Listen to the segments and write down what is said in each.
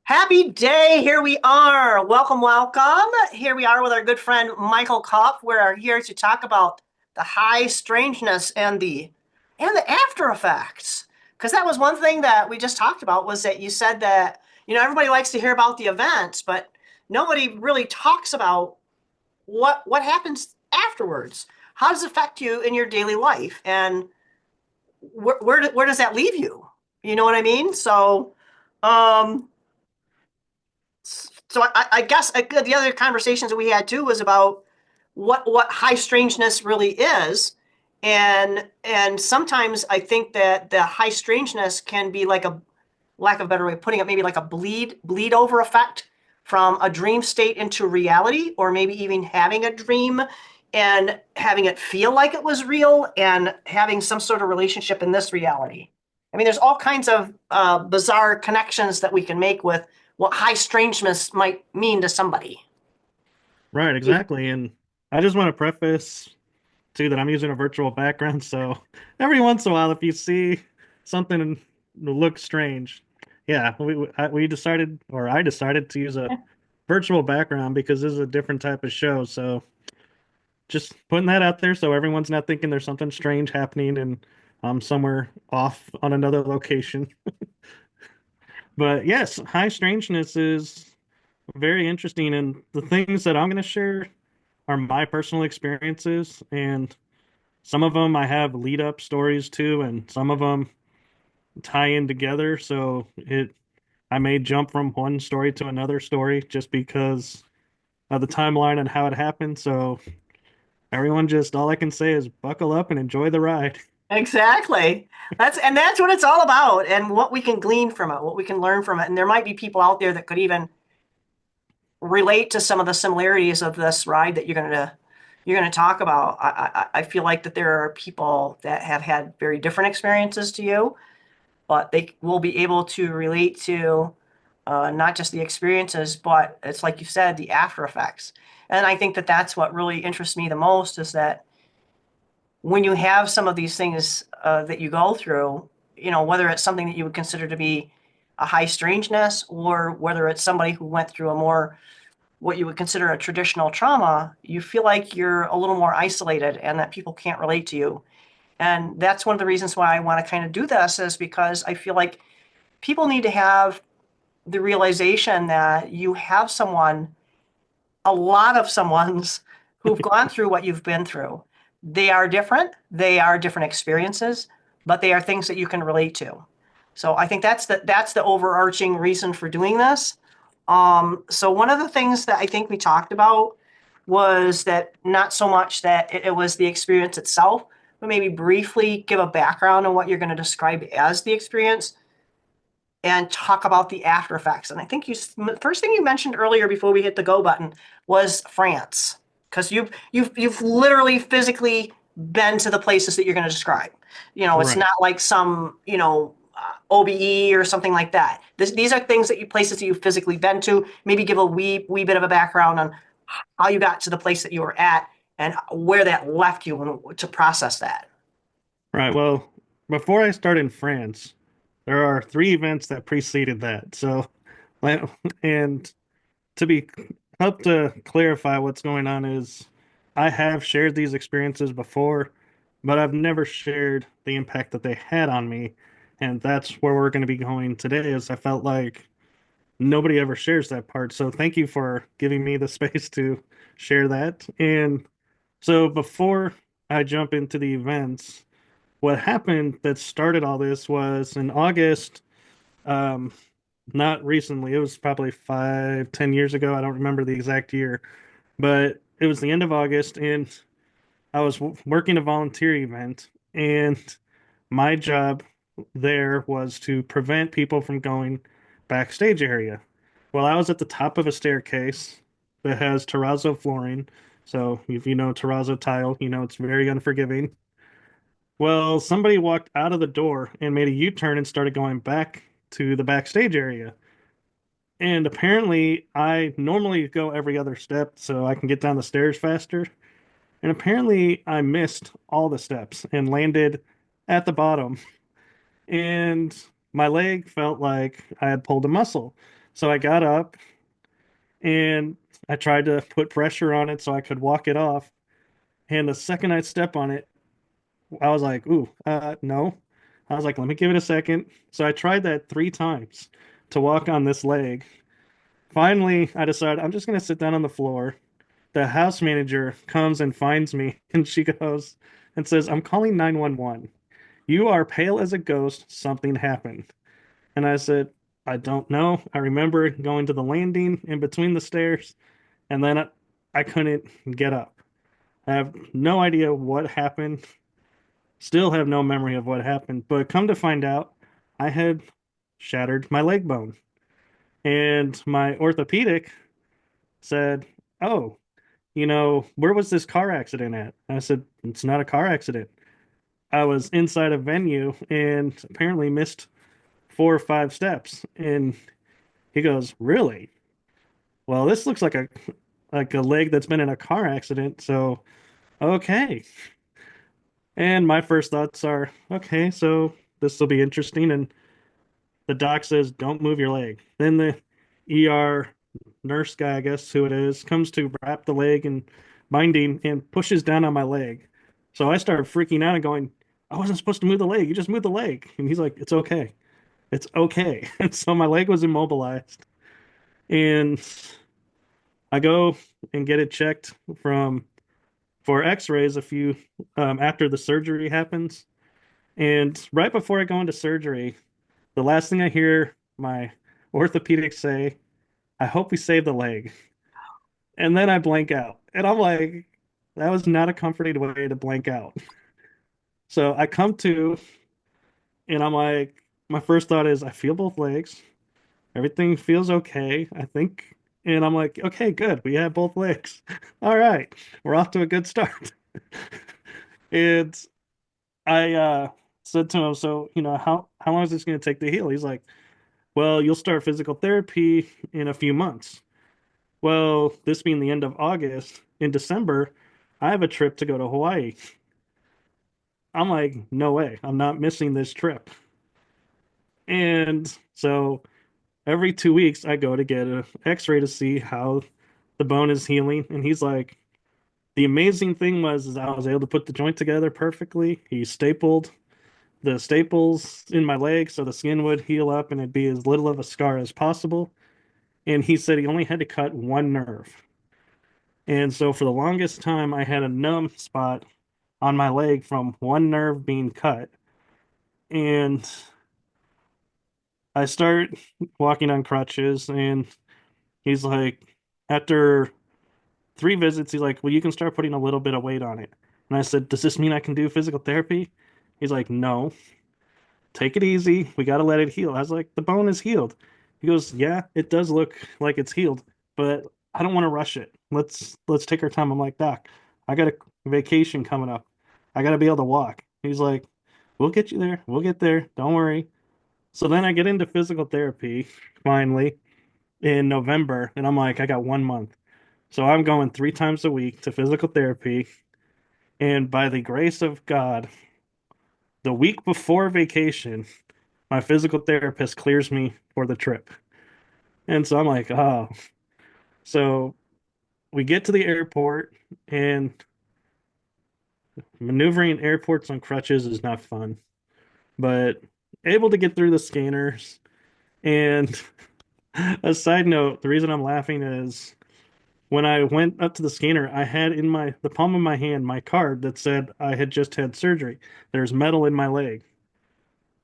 Happy day. Here we are. Welcome, welcome. Here we are with our good friend Michael Kopf. We're here to talk about the high strangeness and the after effects. Because that was one thing that we just talked about was that you said that, everybody likes to hear about the events, but nobody really talks about what happens afterwards. How does it affect you in your daily life? And where does that leave you? You know what I mean? Um, so I guess the other conversations that we had too was about what high strangeness really is, and sometimes I think that the high strangeness can be like a lack of a better way of putting it, maybe like a bleed over effect from a dream state into reality, or maybe even having a dream and having it feel like it was real and having some sort of relationship in this reality. I mean, there's all kinds of bizarre connections that we can make with what high strangeness might mean to somebody. Right, exactly. And I just want to preface too that I'm using a virtual background, so every once in a while, if you see something that looks strange, yeah, we decided, or I decided to use a virtual background because this is a different type of show. So just putting that out there so everyone's not thinking there's something strange happening and I'm somewhere off on another location. But yes, high strangeness is very interesting, and the things that I'm going to share are my personal experiences, and some of them I have lead up stories to, and some of them tie in together. So I may jump from one story to another story just because of the timeline and how it happened. So everyone, just all I can say is buckle up and enjoy the ride. Exactly. That's what it's all about, and what we can glean from it, what we can learn from it. And there might be people out there that could even relate to some of the similarities of this ride that you're gonna talk about. I feel like that there are people that have had very different experiences to you, but they will be able to relate to not just the experiences, but it's like you said, the after effects. And I think that that's what really interests me the most is that when you have some of these things that you go through, whether it's something that you would consider to be a high strangeness or whether it's somebody who went through a more what you would consider a traditional trauma, you feel like you're a little more isolated and that people can't relate to you. And that's one of the reasons why I want to kind of do this is because I feel like people need to have the realization that you have someone, a lot of someone's who've gone through what you've been through. They are different experiences, but they are things that you can relate to. So I think that's the overarching reason for doing this. So one of the things that I think we talked about was that not so much that it was the experience itself, but maybe briefly give a background on what you're going to describe as the experience and talk about the after effects. And I think first thing you mentioned earlier before we hit the go button was France, because you've literally physically been to the places that you're going to describe. It's Right. not like some OBE or something like that. These are things that places that you've physically been to. Maybe give a wee bit of a background on how you got to the place that you were at and where that left you and to process that. Right. Well, before I start in France, there are three events that preceded that. So, like, and to be help to clarify what's going on is I have shared these experiences before, but I've never shared the impact that they had on me. And that's where we're going to be going today is I felt like nobody ever shares that part. So thank you for giving me the space to share that. And so before I jump into the events, what happened that started all this was in August, um, not recently. It was probably 5, 10 years ago. I don't remember the exact year, but it was the end of August, and I was working a volunteer event, and my job there was to prevent people from going backstage area. Well, I was at the top of a staircase that has terrazzo flooring. So if you know terrazzo tile, you know it's very unforgiving. Well, somebody walked out of the door and made a U-turn and started going back to the backstage area. And apparently, I normally go every other step so I can get down the stairs faster. And apparently, I missed all the steps and landed at the bottom. And my leg felt like I had pulled a muscle. So I got up and I tried to put pressure on it so I could walk it off. And the second I step on it, I was like, ooh, no. I was like, let me give it a second. So I tried that 3 times to walk on this leg. Finally, I decided I'm just going to sit down on the floor. The house manager comes and finds me, and she goes and says, I'm calling 911. You are pale as a ghost. Something happened. And I said, I don't know. I remember going to the landing in between the stairs, and then I couldn't get up. I have no idea what happened. Still have no memory of what happened. But come to find out, I had shattered my leg bone. And my orthopedic said, oh, where was this car accident at? I said, it's not a car accident. I was inside a venue and apparently missed 4 or 5 steps. And he goes, really? Well, this looks like a leg that's been in a car accident, so okay. And my first thoughts are, okay, so this will be interesting. And the doc says, don't move your leg. Then the ER nurse guy, I guess who it is, comes to wrap the leg in binding and pushes down on my leg. So I started freaking out and going, I wasn't supposed to move the leg. You just moved the leg. And he's like, it's okay. It's okay. And so my leg was immobilized. And I go and get it checked from for x-rays a few after the surgery happens. And right before I go into surgery, the last thing I hear my orthopedic say, I hope we save the leg. And then I blank out. And I'm like, that was not a comforting way to blank out. So I come to, and I'm like, my first thought is, I feel both legs. Everything feels okay, I think. And I'm like, okay, good. We have both legs. All right. We're off to a good start. And I said to him, so, how long is this going to take to heal? He's like, well, you'll start physical therapy in a few months. Well, this being the end of August, in December, I have a trip to go to Hawaii. I'm like, no way, I'm not missing this trip. And so every 2 weeks, I go to get an x-ray to see how the bone is healing. And he's like, the amazing thing was is I was able to put the joint together perfectly. He stapled the staples in my leg so the skin would heal up and it'd be as little of a scar as possible. And he said he only had to cut one nerve. And so for the longest time, I had a numb spot on my leg from one nerve being cut. And I start walking on crutches, and he's like, after 3 visits, he's like, well, you can start putting a little bit of weight on it. And I said, does this mean I can do physical therapy? He's like, no, take it easy. We got to let it heal. I was like, the bone is healed. He goes, yeah, it does look like it's healed, but I don't want to rush it. Let's take our time. I'm like, Doc, I got a vacation coming up. I got to be able to walk. He's like, we'll get you there. We'll get there. Don't worry. So then I get into physical therapy finally in November, and I'm like, I got 1 month. So I'm going 3 times a week to physical therapy. And by the grace of God, the week before vacation, my physical therapist clears me for the trip. And so I'm like, oh. So we get to the airport, and maneuvering airports on crutches is not fun, but able to get through the scanners. And a side note, the reason I'm laughing is when I went up to the scanner, I had in the palm of my hand my card that said I had just had surgery. There's metal in my leg.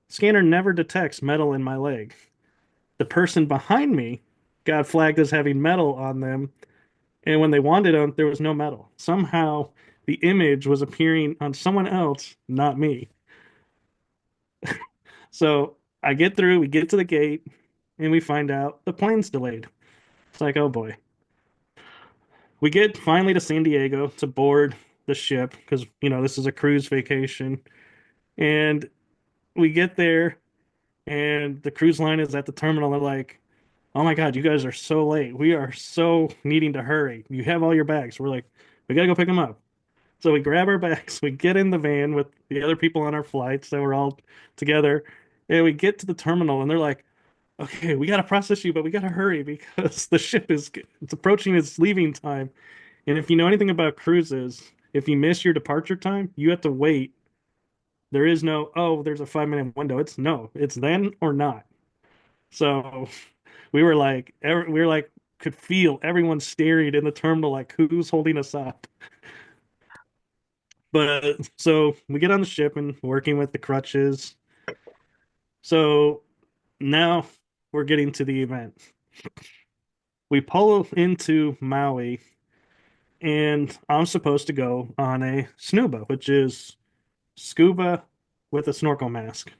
Scanner never detects metal in my leg. The person behind me got flagged as having metal on them, and when they wanted them, there was no metal. Somehow the image was appearing on someone else, not me. So I get through, we get to the gate, and we find out the plane's delayed. It's like, oh boy. We get finally to San Diego to board the ship because, this is a cruise vacation. And we get there, and the cruise line is at the terminal. They're like, oh my God, you guys are so late. We are so needing to hurry. You have all your bags. We're like, we gotta go pick them up. So we grab our bags, we get in the van with the other people on our flight, so we're all together, and we get to the terminal, and they're like, okay, we got to process you, but we got to hurry because the ship is it's approaching its leaving time. And if you know anything about cruises, if you miss your departure time, you have to wait. There is no, oh, there's a 5 minute window. It's no, it's then or not. So we were like, could feel everyone staring in the terminal, like, who's holding us up? But so we get on the ship and working with the crutches. So now we're getting to the event. We pull into Maui, and I'm supposed to go on a snuba, which is scuba with a snorkel mask.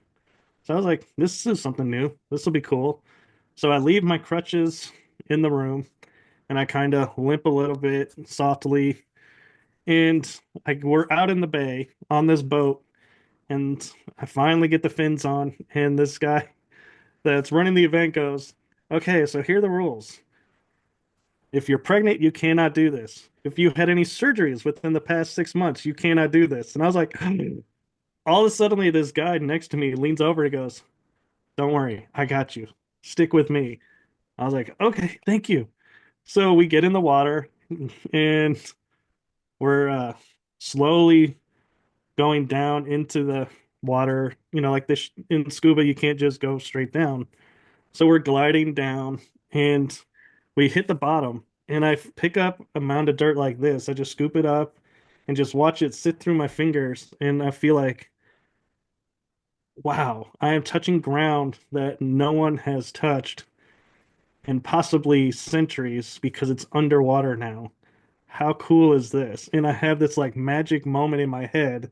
So I was like, this is something new. This will be cool. So I leave my crutches in the room and I kind of limp a little bit softly. And we're out in the bay on this boat. And I finally get the fins on. And this guy that's running the event goes, okay, so here are the rules. If you're pregnant, you cannot do this. If you had any surgeries within the past 6 months, you cannot do this. And I was like, all of a sudden, this guy next to me leans over and goes, don't worry, I got you. Stick with me. I was like, okay, thank you. So we get in the water and we're slowly going down into the water. You know, like this in scuba, you can't just go straight down. So we're gliding down and we hit the bottom. And I pick up a mound of dirt like this. I just scoop it up and just watch it sit through my fingers. And I feel like, wow, I am touching ground that no one has touched in possibly centuries because it's underwater now. How cool is this? And I have this like magic moment in my head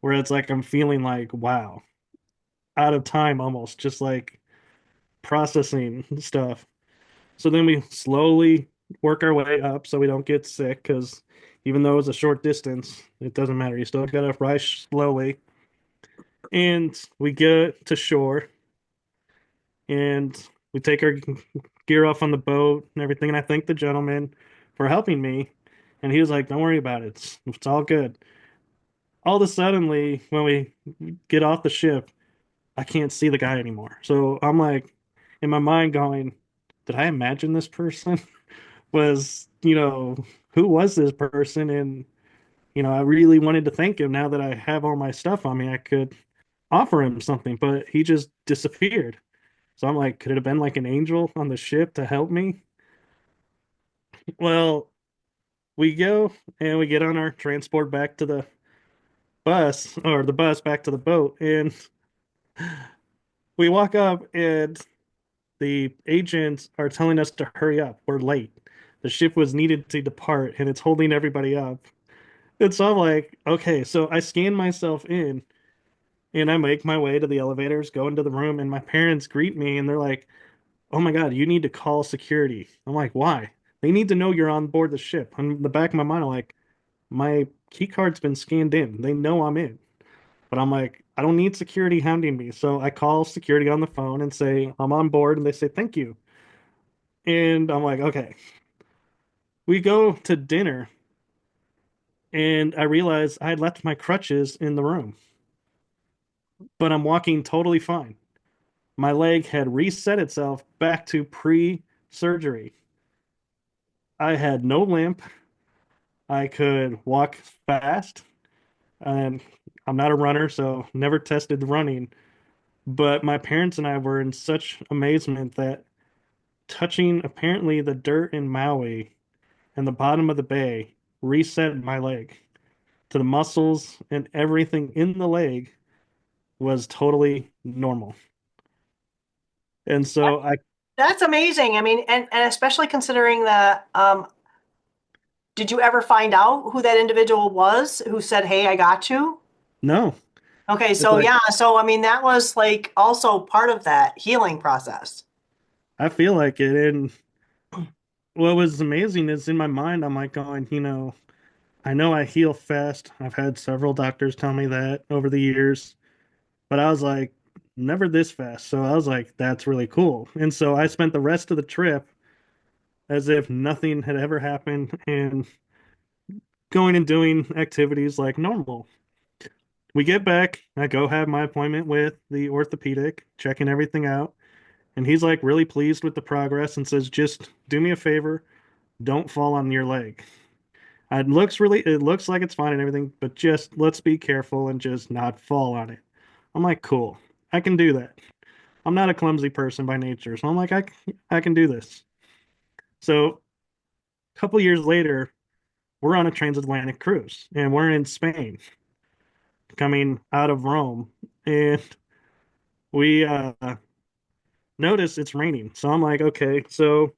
where it's like I'm feeling like, wow, out of time almost, just like processing stuff. So then we slowly work our way up so we don't get sick because even though it's a short distance, it doesn't matter. You still gotta rise slowly. And we get to shore and we take our gear off on the boat and everything. And I thank the gentleman for helping me. And he was like, don't worry about it. It's all good. All of a suddenly, when we get off the ship, I can't see the guy anymore. So I'm like, in my mind, going, did I imagine this person? Was, who was this person? And, I really wanted to thank him now that I have all my stuff on me. I could offer him something, but he just disappeared. So I'm like, could it have been like an angel on the ship to help me? Well, we go and we get on our transport back to the bus or the bus back to the boat. And we walk up and the agents are telling us to hurry up. We're late. The ship was needed to depart and it's holding everybody up. And so I'm like, okay, so I scan myself in and I make my way to the elevators, go into the room, and my parents greet me and they're like, oh my God, you need to call security. I'm like, why? They need to know you're on board the ship. On the back of my mind, I'm like, my key card's been scanned in. They know I'm in. But I'm like, I don't need security hounding me. So I call security on the phone and say, I'm on board. And they say, thank you. And I'm like, okay. We go to dinner and I realize I had left my crutches in the room, but I'm walking totally fine. My leg had reset itself back to pre-surgery. I had no limp. I could walk fast, and I'm not a runner, so never tested running. But my parents and I were in such amazement that touching apparently the dirt in Maui and the bottom of the bay reset my leg to the muscles and everything in the leg was totally normal. And so I That's amazing. I mean, and especially considering that, did you ever find out who that individual was who said, "Hey, I got you"? no, Okay, it's so like yeah, so I mean that was like also part of that healing process. I feel like it. And what was amazing is in my mind, I'm like going, I know I heal fast. I've had several doctors tell me that over the years, but I was like, never this fast. So I was like, that's really cool. And so I spent the rest of the trip as if nothing had ever happened and going and doing activities like normal. We get back, I go have my appointment with the orthopedic, checking everything out. And he's like really pleased with the progress and says, just do me a favor, don't fall on your leg. It looks like it's fine and everything, but just let's be careful and just not fall on it. I'm like, cool, I can do that. I'm not a clumsy person by nature, so I'm like, I can do this. So a couple years later, we're on a transatlantic cruise and we're in Spain, coming out of Rome, and we notice it's raining. So I'm like, okay, so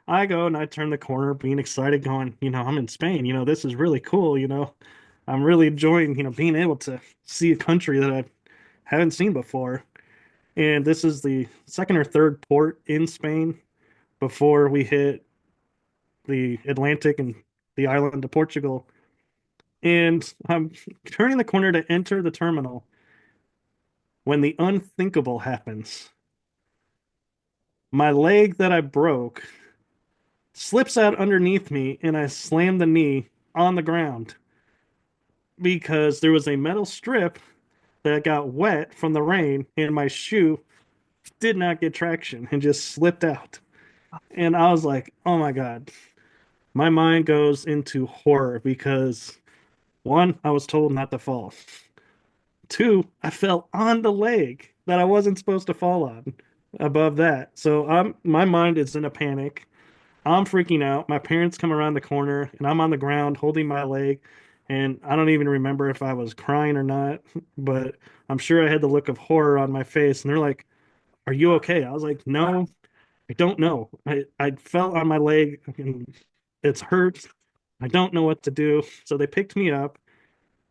I go and I turn the corner, being excited, going, I'm in Spain. This is really cool. I'm really enjoying, being able to see a country that I haven't seen before. And this is the second or third port in Spain before we hit the Atlantic and the island of Portugal. And I'm turning the corner to enter the terminal when the unthinkable happens. My leg that I broke slips out underneath me, and I slam the knee on the ground because there was a metal strip that got wet from the rain, and my shoe did not get traction and just slipped out. And I was like, oh my God. My mind goes into horror because one, I was told not to fall. Two, I fell on the leg that I wasn't supposed to fall on above that. So my mind is in a panic. I'm freaking out. My parents come around the corner and I'm on the ground holding my leg. And I don't even remember if I was crying or not, but I'm sure I had the look of horror on my face. And they're like, are you okay? I was like, no, I don't know. I fell on my leg and it's hurt. I don't know what to do. So they picked me up.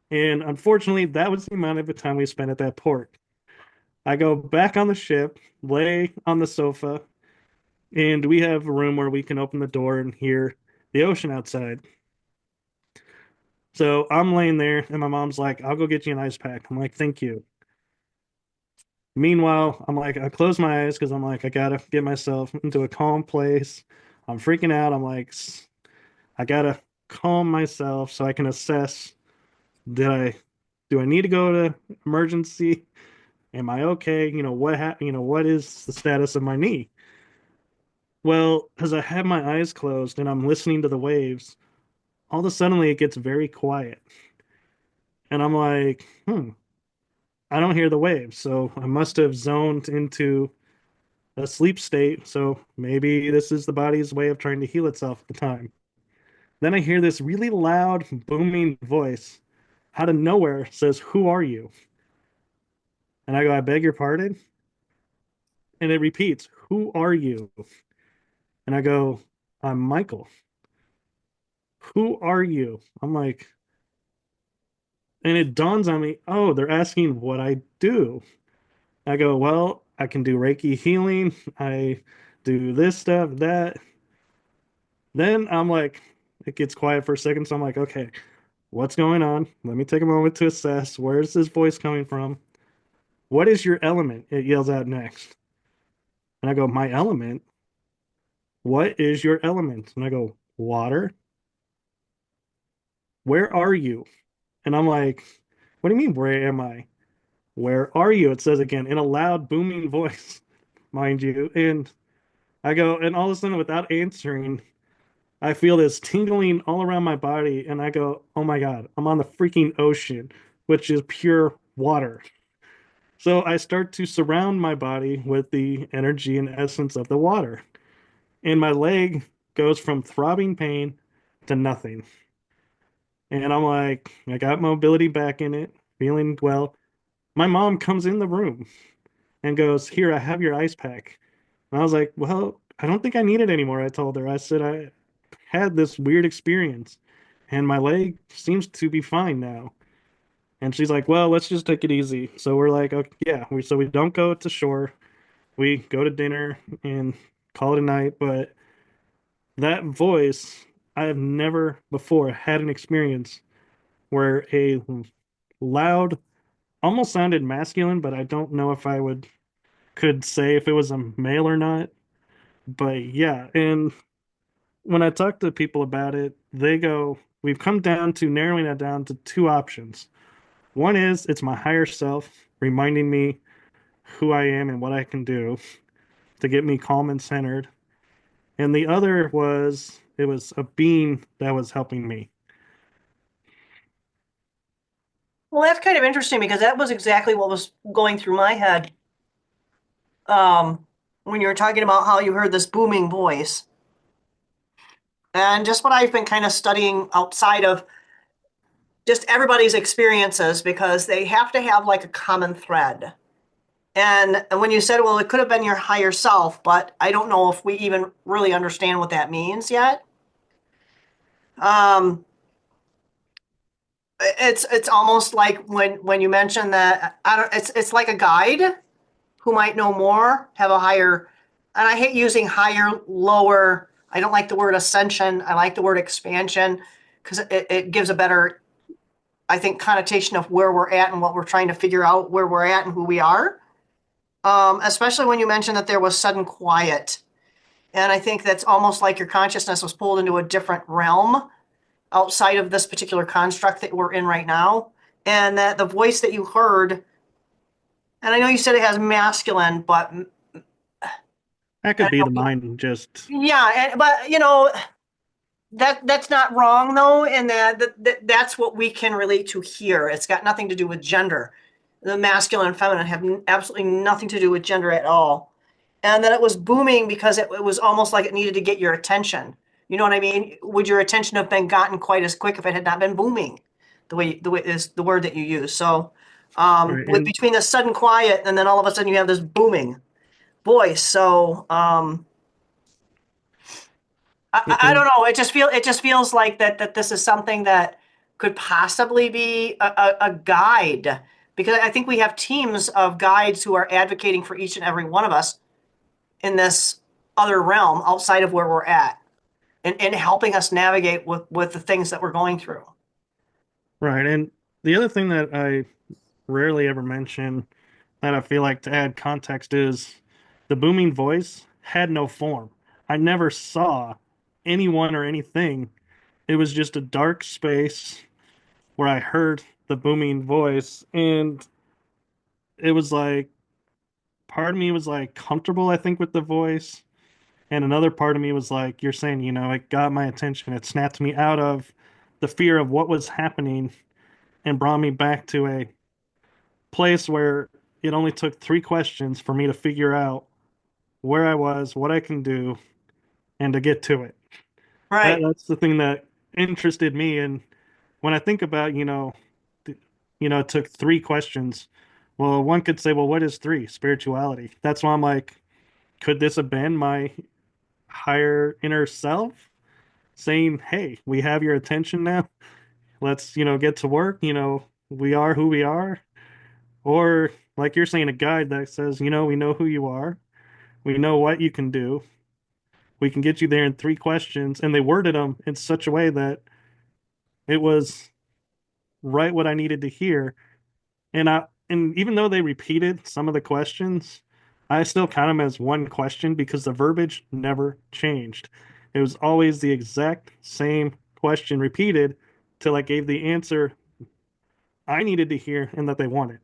And unfortunately, that was the amount of the time we spent at that port. I go back on the ship, lay on the sofa, and we have a room where we can open the door and hear the ocean outside. So I'm laying there, and my mom's like, I'll go get you an ice pack. I'm like, thank you. Meanwhile, I'm like, I close my eyes because I'm like, I gotta get myself into a calm place. I'm freaking out. I'm like, I gotta calm myself so I can assess, did I do I need to go to emergency? Am I okay? What is the status of my knee? Well, as I have my eyes closed and I'm listening to the waves, all of a sudden it gets very quiet. And I'm like, I don't hear the waves. So I must have zoned into a sleep state. So maybe this is the body's way of trying to heal itself at the time. Then I hear this really loud, booming voice out of nowhere says, who are you? And I go, I beg your pardon? And it repeats, who are you? And I go, I'm Michael. Who are you? I'm like, and it dawns on me, oh, they're asking what I do. I go, well, I can do Reiki healing. I do this stuff, that. Then I'm like, it gets quiet for a second. So I'm like, okay, what's going on? Let me take a moment to assess. Where's this voice coming from? What is your element? It yells out next. And I go, my element? What is your element? And I go, water. Where are you? And I'm like, what do you mean, where am I? Where are you? It says again in a loud, booming voice, mind you. And I go, and all of a sudden, without answering, I feel this tingling all around my body. And I go, oh my God, I'm on the freaking ocean, which is pure water. So I start to surround my body with the energy and essence of the water. And my leg goes from throbbing pain to nothing. And I'm like, I got mobility back in it, feeling well. My mom comes in the room and goes, here, I have your ice pack. And I was like, well, I don't think I need it anymore. I told her, I said, I had this weird experience and my leg seems to be fine now. And she's like, well, let's just take it easy. So we're like, okay, yeah, we don't go to shore. We go to dinner and call it a night. But that voice, I have never before had an experience where a loud, almost sounded masculine, but I don't know if I would could say if it was a male or not. But yeah, and when I talk to people about it, they go, we've come down to narrowing it down to two options. One is it's my higher self reminding me who I am and what I can do. to get me calm and centered. And the other was it was a being that was helping me. Well, that's kind of interesting because that was exactly what was going through my head when you were talking about how you heard this booming voice. And just what I've been kind of studying outside of just everybody's experiences because they have to have like a common thread. And when you said, well, it could have been your higher self, but I don't know if we even really understand what that means yet. Um, it's almost like when you mentioned that I don't it's like a guide who might know more, have a higher, and I hate using higher, lower. I don't like the word ascension. I like the word expansion because it gives a better, I think, connotation of where we're at and what we're trying to figure out where we're at and who we are. Especially when you mentioned that there was sudden quiet. And I think that's almost like your consciousness was pulled into a different realm outside of this particular construct that we're in right now. And that the voice that you heard, and I know you said it has masculine, but That could be the mind just yeah, but that's not wrong though, and that's what we can relate to here. It's got nothing to do with gender. The masculine and feminine have absolutely nothing to do with gender at all. And then it was booming because it was almost like it needed to get your attention. You know what I mean? Would your attention have been gotten quite as quick if it had not been booming? The way is the word that you use. So right. with And between the sudden quiet and then all of a sudden you have this booming voice. So I don't and know. It just feels like that this is something that could possibly be a guide because I think we have teams of guides who are advocating for each and every one of us in this other realm outside of where we're at and helping us navigate with the things that we're going through. right. And the other thing that I rarely ever mention that I feel like to add context is the booming voice had no form. I never saw anyone or anything. It was just a dark space where I heard the booming voice, and it was like part of me was like comfortable, I think, with the voice, and another part of me was like, you're saying, it got my attention. It snapped me out of the fear of what was happening and brought me back to a place where it only took three questions for me to figure out where I was, what I can do, and to get to it. Right. That's the thing that interested me. And when I think about, it took three questions. Well, one could say, well, what is three? Spirituality. That's why I'm like, could this have been my higher inner self saying, hey, we have your attention now. Let's, get to work. We are who we are. Or like you're saying, a guide that says, we know who you are. We know what you can do. We can get you there in three questions. And they worded them in such a way that it was right what I needed to hear. And even though they repeated some of the questions, I still count them as one question because the verbiage never changed. It was always the exact same question repeated till I gave the answer I needed to hear and that they wanted.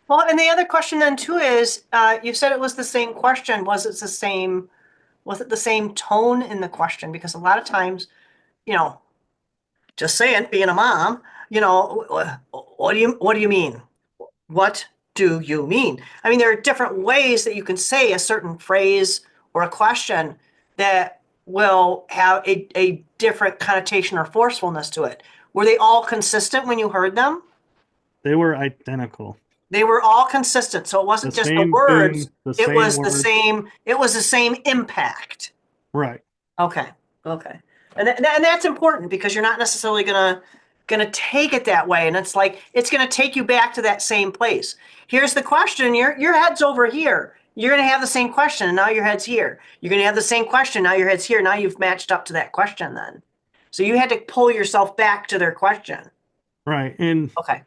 Well, and the other question then too is, you said it was the same question. Was it the same tone in the question? Because a lot of times, you know, just saying, being a mom, what do you mean? What do you mean? I mean, there are different ways that you can say a certain phrase or a question that will have a different connotation or forcefulness to it. Were they all consistent when you heard them? They were identical. They were all consistent. So it The wasn't just the same words, boom, the it same was the words. same, it was the same impact. Right. Okay. Okay. And that's important because you're not necessarily gonna take it that way. And it's like it's gonna take you back to that same place. Here's the question. Your head's over here. You're gonna have the same question, and now your head's here. You're gonna have the same question, now your head's here. Now you've matched up to that question then. So you had to pull yourself back to their question. Right. And Okay.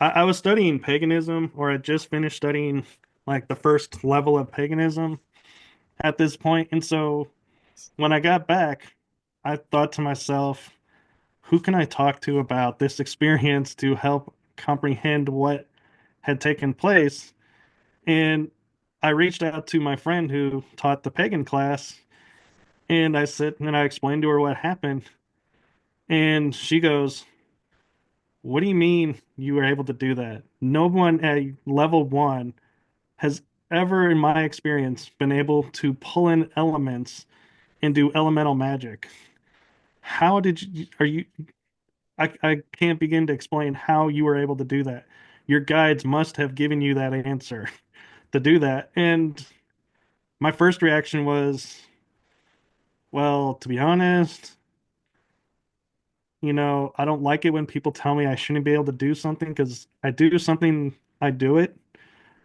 I was studying paganism, or I just finished studying like the first level of paganism at this point. And so when I got back, I thought to myself, who can I talk to about this experience to help comprehend what had taken place? And I reached out to my friend who taught the pagan class, and I said, and I explained to her what happened. And she goes, "What do you mean you were able to do that? No one at level one has ever, in my experience, been able to pull in elements and do elemental magic. How did you, are you, I can't begin to explain how you were able to do that. Your guides must have given you that answer to do that." And my first reaction was, well, to be honest, I don't like it when people tell me I shouldn't be able to do something because I do something, I do it.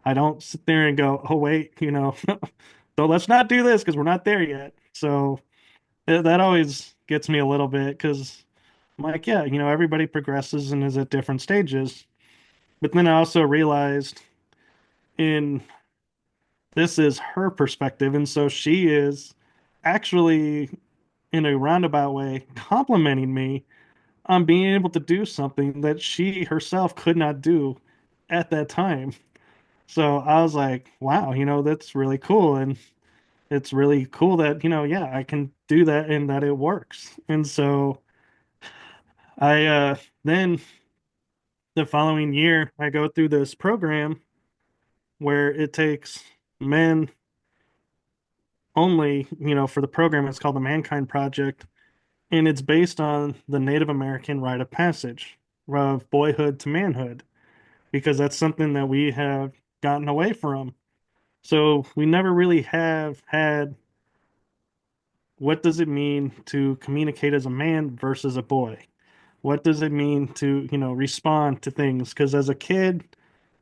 I don't sit there and go, oh, wait, so let's not do this because we're not there yet. So that always gets me a little bit because I'm like, yeah, everybody progresses and is at different stages. But then I also realized in this is her perspective. And so she is actually, in a roundabout way, complimenting me on being able to do something that she herself could not do at that time. So I was like, wow, that's really cool. And it's really cool that, yeah, I can do that and that it works. And so I then the following year I go through this program where it takes men only, for the program it's called the Mankind Project, and it's based on the Native American rite of passage of boyhood to manhood because that's something that we have gotten away from. So we never really have had what does it mean to communicate as a man versus a boy? What does it mean to, respond to things? Because as a kid,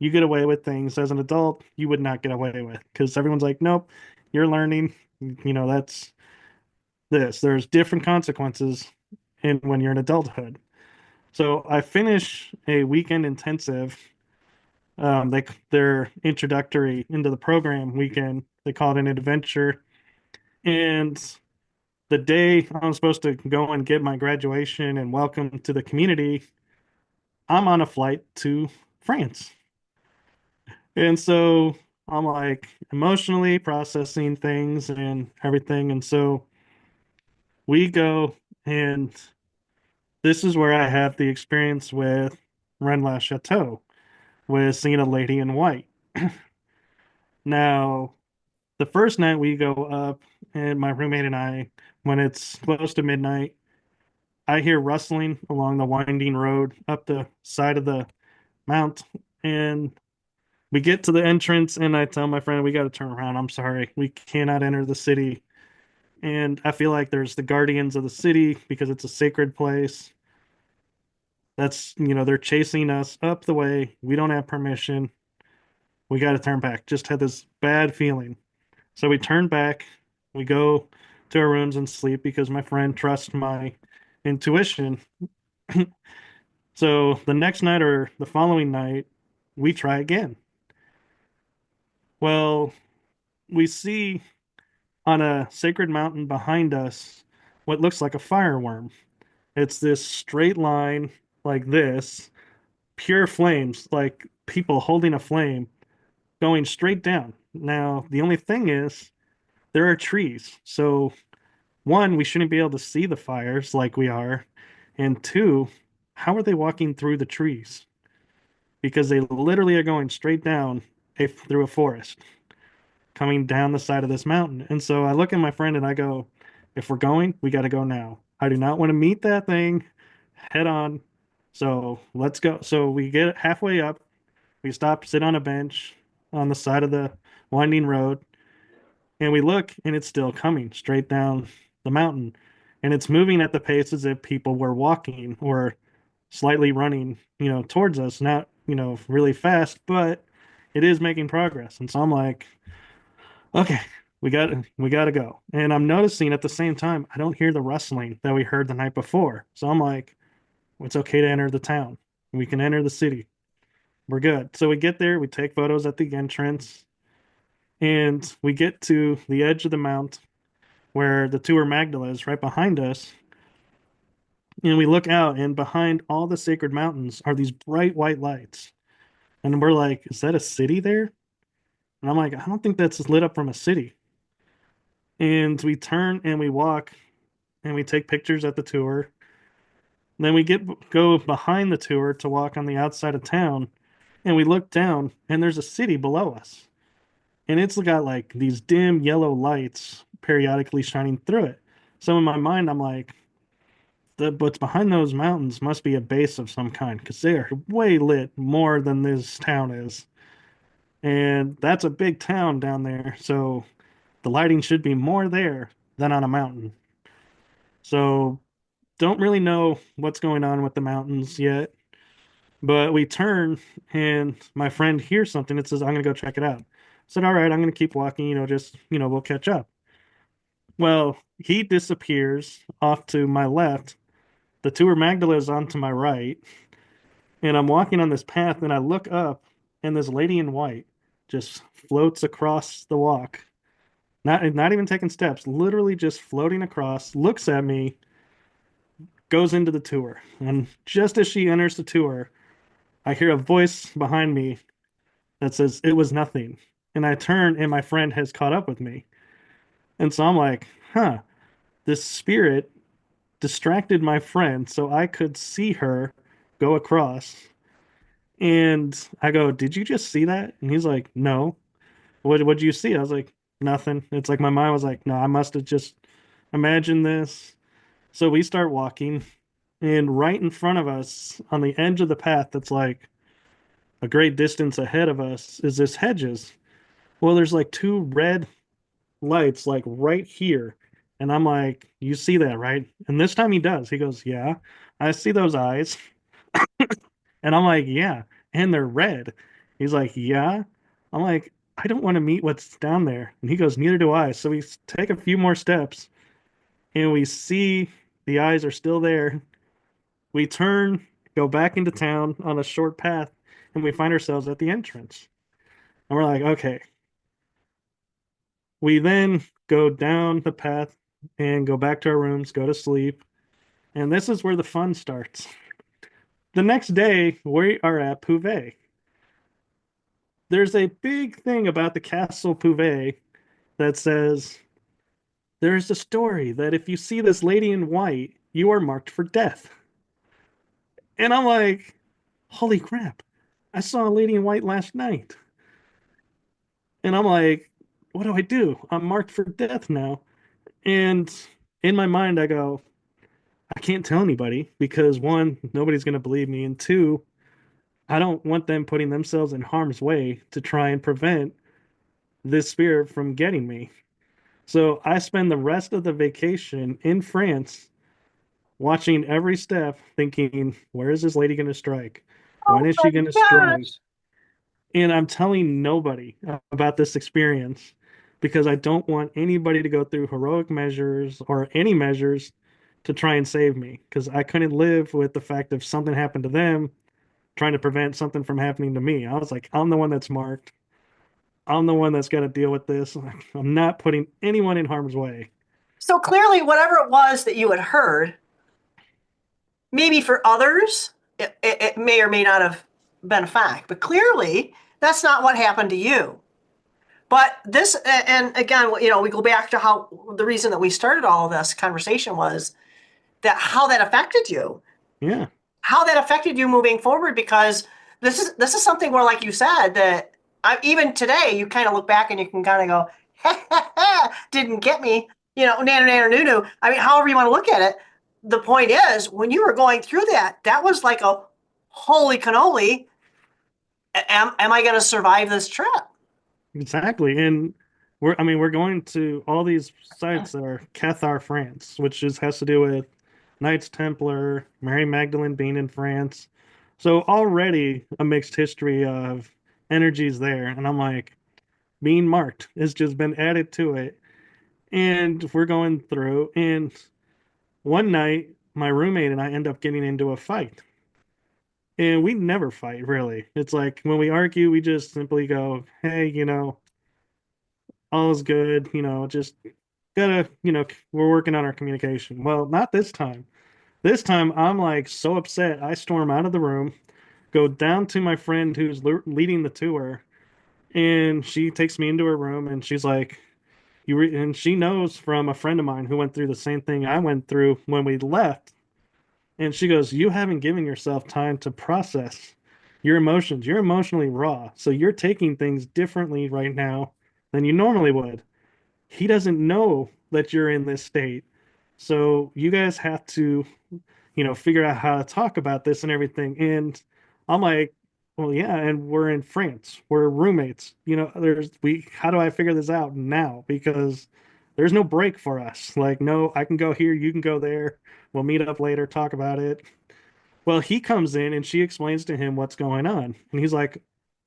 you get away with things. As an adult, you would not get away with because everyone's like, nope, you're learning. That's this. There's different consequences in when you're in adulthood. So I finish a weekend intensive. Their introductory into the program weekend. They call it an adventure. And the day I'm supposed to go and get my graduation and welcome to the community, I'm on a flight to France. And so I'm like emotionally processing things and everything. And so we go, and this is where I have the experience with Rennes Chateau, with seeing a lady in white. Now, the first night we go up, and my roommate and I, when it's close to midnight, I hear rustling along the winding road up the side of the mount. And we get to the entrance, and I tell my friend, we got to turn around. I'm sorry. We cannot enter the city. And I feel like there's the guardians of the city because it's a sacred place. That's, they're chasing us up the way. We don't have permission. We got to turn back. Just had this bad feeling. So we turn back. We go to our rooms and sleep because my friend trusts my intuition. So the next night or the following night, we try again. Well, we see on a sacred mountain behind us what looks like a fireworm. It's this straight line like this, pure flames, like people holding a flame going straight down. Now, the only thing is, there are trees. So, one, we shouldn't be able to see the fires like we are. And two, how are they walking through the trees? Because they literally are going straight down through a forest, coming down the side of this mountain. And so I look at my friend and I go, if we're going, we got to go now. I do not want to meet that thing head on. So let's go. So we get halfway up. We stop, sit on a bench on the side of the winding road, and we look, and it's still coming straight down the mountain. And it's moving at the pace as if people were walking or slightly running, towards us, not, really fast, but it is making progress. And so I'm like, okay, we got to go. And I'm noticing at the same time, I don't hear the rustling that we heard the night before. So I'm like, it's okay to enter the town. We can enter the city. We're good. So we get there, we take photos at the entrance, and we get to the edge of the mount where the Tour Magdala is right behind us. And we look out, and behind all the sacred mountains are these bright white lights. And we're like, is that a city there? And I'm like, I don't think that's lit up from a city. And we turn and we walk and we take pictures at the tour. Then we go behind the tour to walk on the outside of town, and we look down and there's a city below us. And it's got like these dim yellow lights periodically shining through it. So in my mind, I'm like, what's behind those mountains must be a base of some kind because they are way lit more than this town is. And that's a big town down there. So the lighting should be more there than on a mountain. So don't really know what's going on with the mountains yet. But we turn and my friend hears something that says, I'm going to go check it out. I said, all right, I'm going to keep walking, just, we'll catch up. Well, he disappears off to my left. The tour Magdala is on to my right. And I'm walking on this path and I look up and this lady in white just floats across the walk. Not even taking steps, literally just floating across, looks at me, goes into the tour. And just as she enters the tour, I hear a voice behind me that says, "It was nothing." And I turn and my friend has caught up with me. And so I'm like, huh, this spirit distracted my friend so I could see her go across. And I go, "Did you just see that?" And he's like, "No." What'd you see? I was like, "Nothing." It's like my mind was like, "No, I must have just imagined this." So we start walking, and right in front of us, on the edge of the path that's like a great distance ahead of us, is this hedges. Well, there's like two red lights like right here. And I'm like, "You see that, right?" And this time he does. He goes, "Yeah, I see those eyes." And I'm like, "Yeah, and they're red." He's like, "Yeah." I'm like, "I don't want to meet what's down there." And he goes, "Neither do I." So we take a few more steps and we see the eyes are still there. We turn, go back into town on a short path, and we find ourselves at the entrance. And we're like, okay. We then go down the path and go back to our rooms, go to sleep. And this is where the fun starts. The next day, we are at Pouvet. There's a big thing about the Castle Pouvet that says there's a story that if you see this lady in white, you are marked for death. And I'm like, holy crap, I saw a lady in white last night. And I'm like, what do I do? I'm marked for death now. And in my mind, I go, I can't tell anybody because one, nobody's going to believe me. And two, I don't want them putting themselves in harm's way to try and prevent this spirit from getting me. So I spend the rest of the vacation in France watching every step, thinking, where is this lady going to strike? Oh When is my she going to strike? gosh. And I'm telling nobody about this experience because I don't want anybody to go through heroic measures or any measures to try and save me because I couldn't live with the fact if something happened to them, trying to prevent something from happening to me. I was like, I'm the one that's marked. I'm the one that's got to deal with this. I'm not putting anyone in harm's way. So clearly, whatever it was that you had heard, maybe for others, it may or may not have been a fact, but clearly that's not what happened to you. But this, and again, we go back to how the reason that we started all of this conversation was that how that affected you, Yeah, how that affected you moving forward, because this is something where, like you said, that even today you kind of look back and you can kind of go, ha, ha, ha, didn't get me, nanner nanner noo noo. I mean, however you want to look at it. The point is, when you were going through that, that was like a holy cannoli. Am I going to survive this trip? exactly. And we're going to all these sites that are Cathar, France, which has to do with Knights Templar, Mary Magdalene being in France. So already a mixed history of energies there. And I'm like, being marked has just been added to it. And we're going through. And one night, my roommate and I end up getting into a fight. And we never fight, really. It's like when we argue, we just simply go, hey, all is good, just gotta, we're working on our communication. Well, not this time. This time, I'm like so upset. I storm out of the room, go down to my friend who's leading the tour, And she takes me into her room and she's like, and she knows from a friend of mine who went through the same thing I went through when we left. And she goes, you haven't given yourself time to process your emotions. You're emotionally raw. So you're taking things differently right now than you normally would. He doesn't know that you're in this state. So you guys have to, figure out how to talk about this and everything. And I'm like, well, yeah, and we're in France. We're roommates. How do I figure this out now? Because there's no break for us. Like, no, I can go here, you can go there. We'll meet up later, talk about it. Well, he comes in and she explains to him what's going on. And he's like,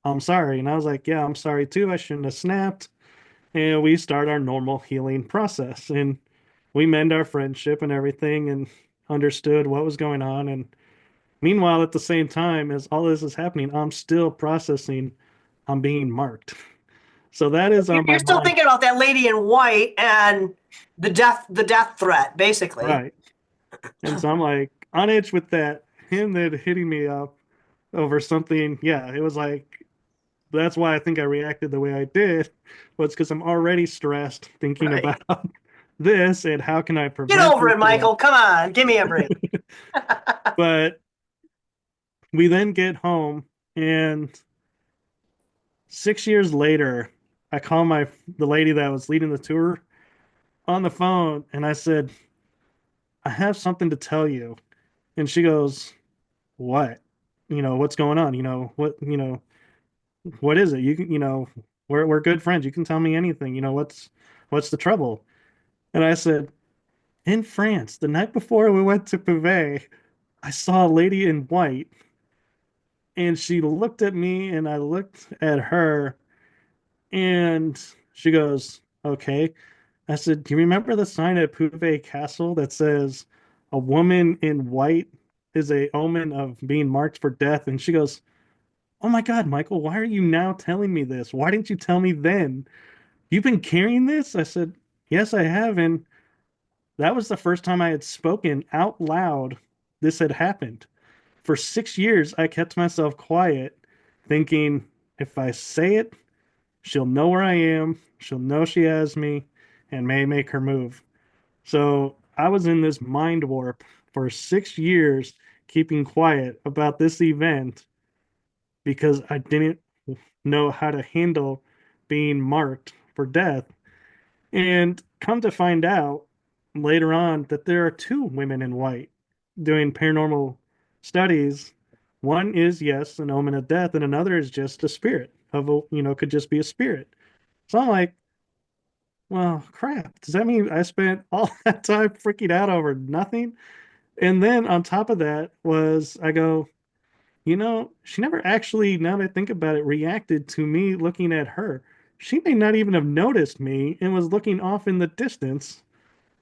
I'm sorry. And I was like, yeah, I'm sorry too. I shouldn't have snapped. And we start our normal healing process and we mend our friendship and everything and understood what was going on. And meanwhile, at the same time as all this is happening, I'm still processing I'm being marked. So that is on my You're still mind. thinking about that lady in white and the death threat, basically. Right. And so I'm like on edge with that. Him that hitting me up over something. Yeah, it was like that's why I think I reacted the way I did, was because I'm already stressed thinking about Right. this and how can I Get prevent over this it, or what. Michael. Come on, give me a break. But we then get home, and 6 years later, I call the lady that was leading the tour on the phone, and I said, "I have something to tell you." And she goes, "What? What's going on? What is it? We're good friends. You can tell me anything. What's the trouble?" And I said, "In France, the night before we went to Beauvais, I saw a lady in white, and she looked at me, and I looked at her, and she goes, okay." I said, "Do you remember the sign at Beauvais Castle that says a woman in white is a omen of being marked for death?" And she goes, "Oh my God, Michael, why are you now telling me this? Why didn't you tell me then? You've been carrying this?" I said, "Yes, I have." And that was the first time I had spoken out loud this had happened. For 6 years, I kept myself quiet, thinking if I say it, she'll know where I am, she'll know she has me, and may make her move. So I was in this mind warp for 6 years, keeping quiet about this event because I didn't know how to handle being marked for death. And come to find out later on that there are two women in white doing paranormal studies. One is, yes, an omen of death, and another is just a spirit could just be a spirit. So I'm like, well, crap. Does that mean I spent all that time freaking out over nothing? And then on top of that was I go, she never actually, now that I think about it, reacted to me looking at her. She may not even have noticed me and was looking off in the distance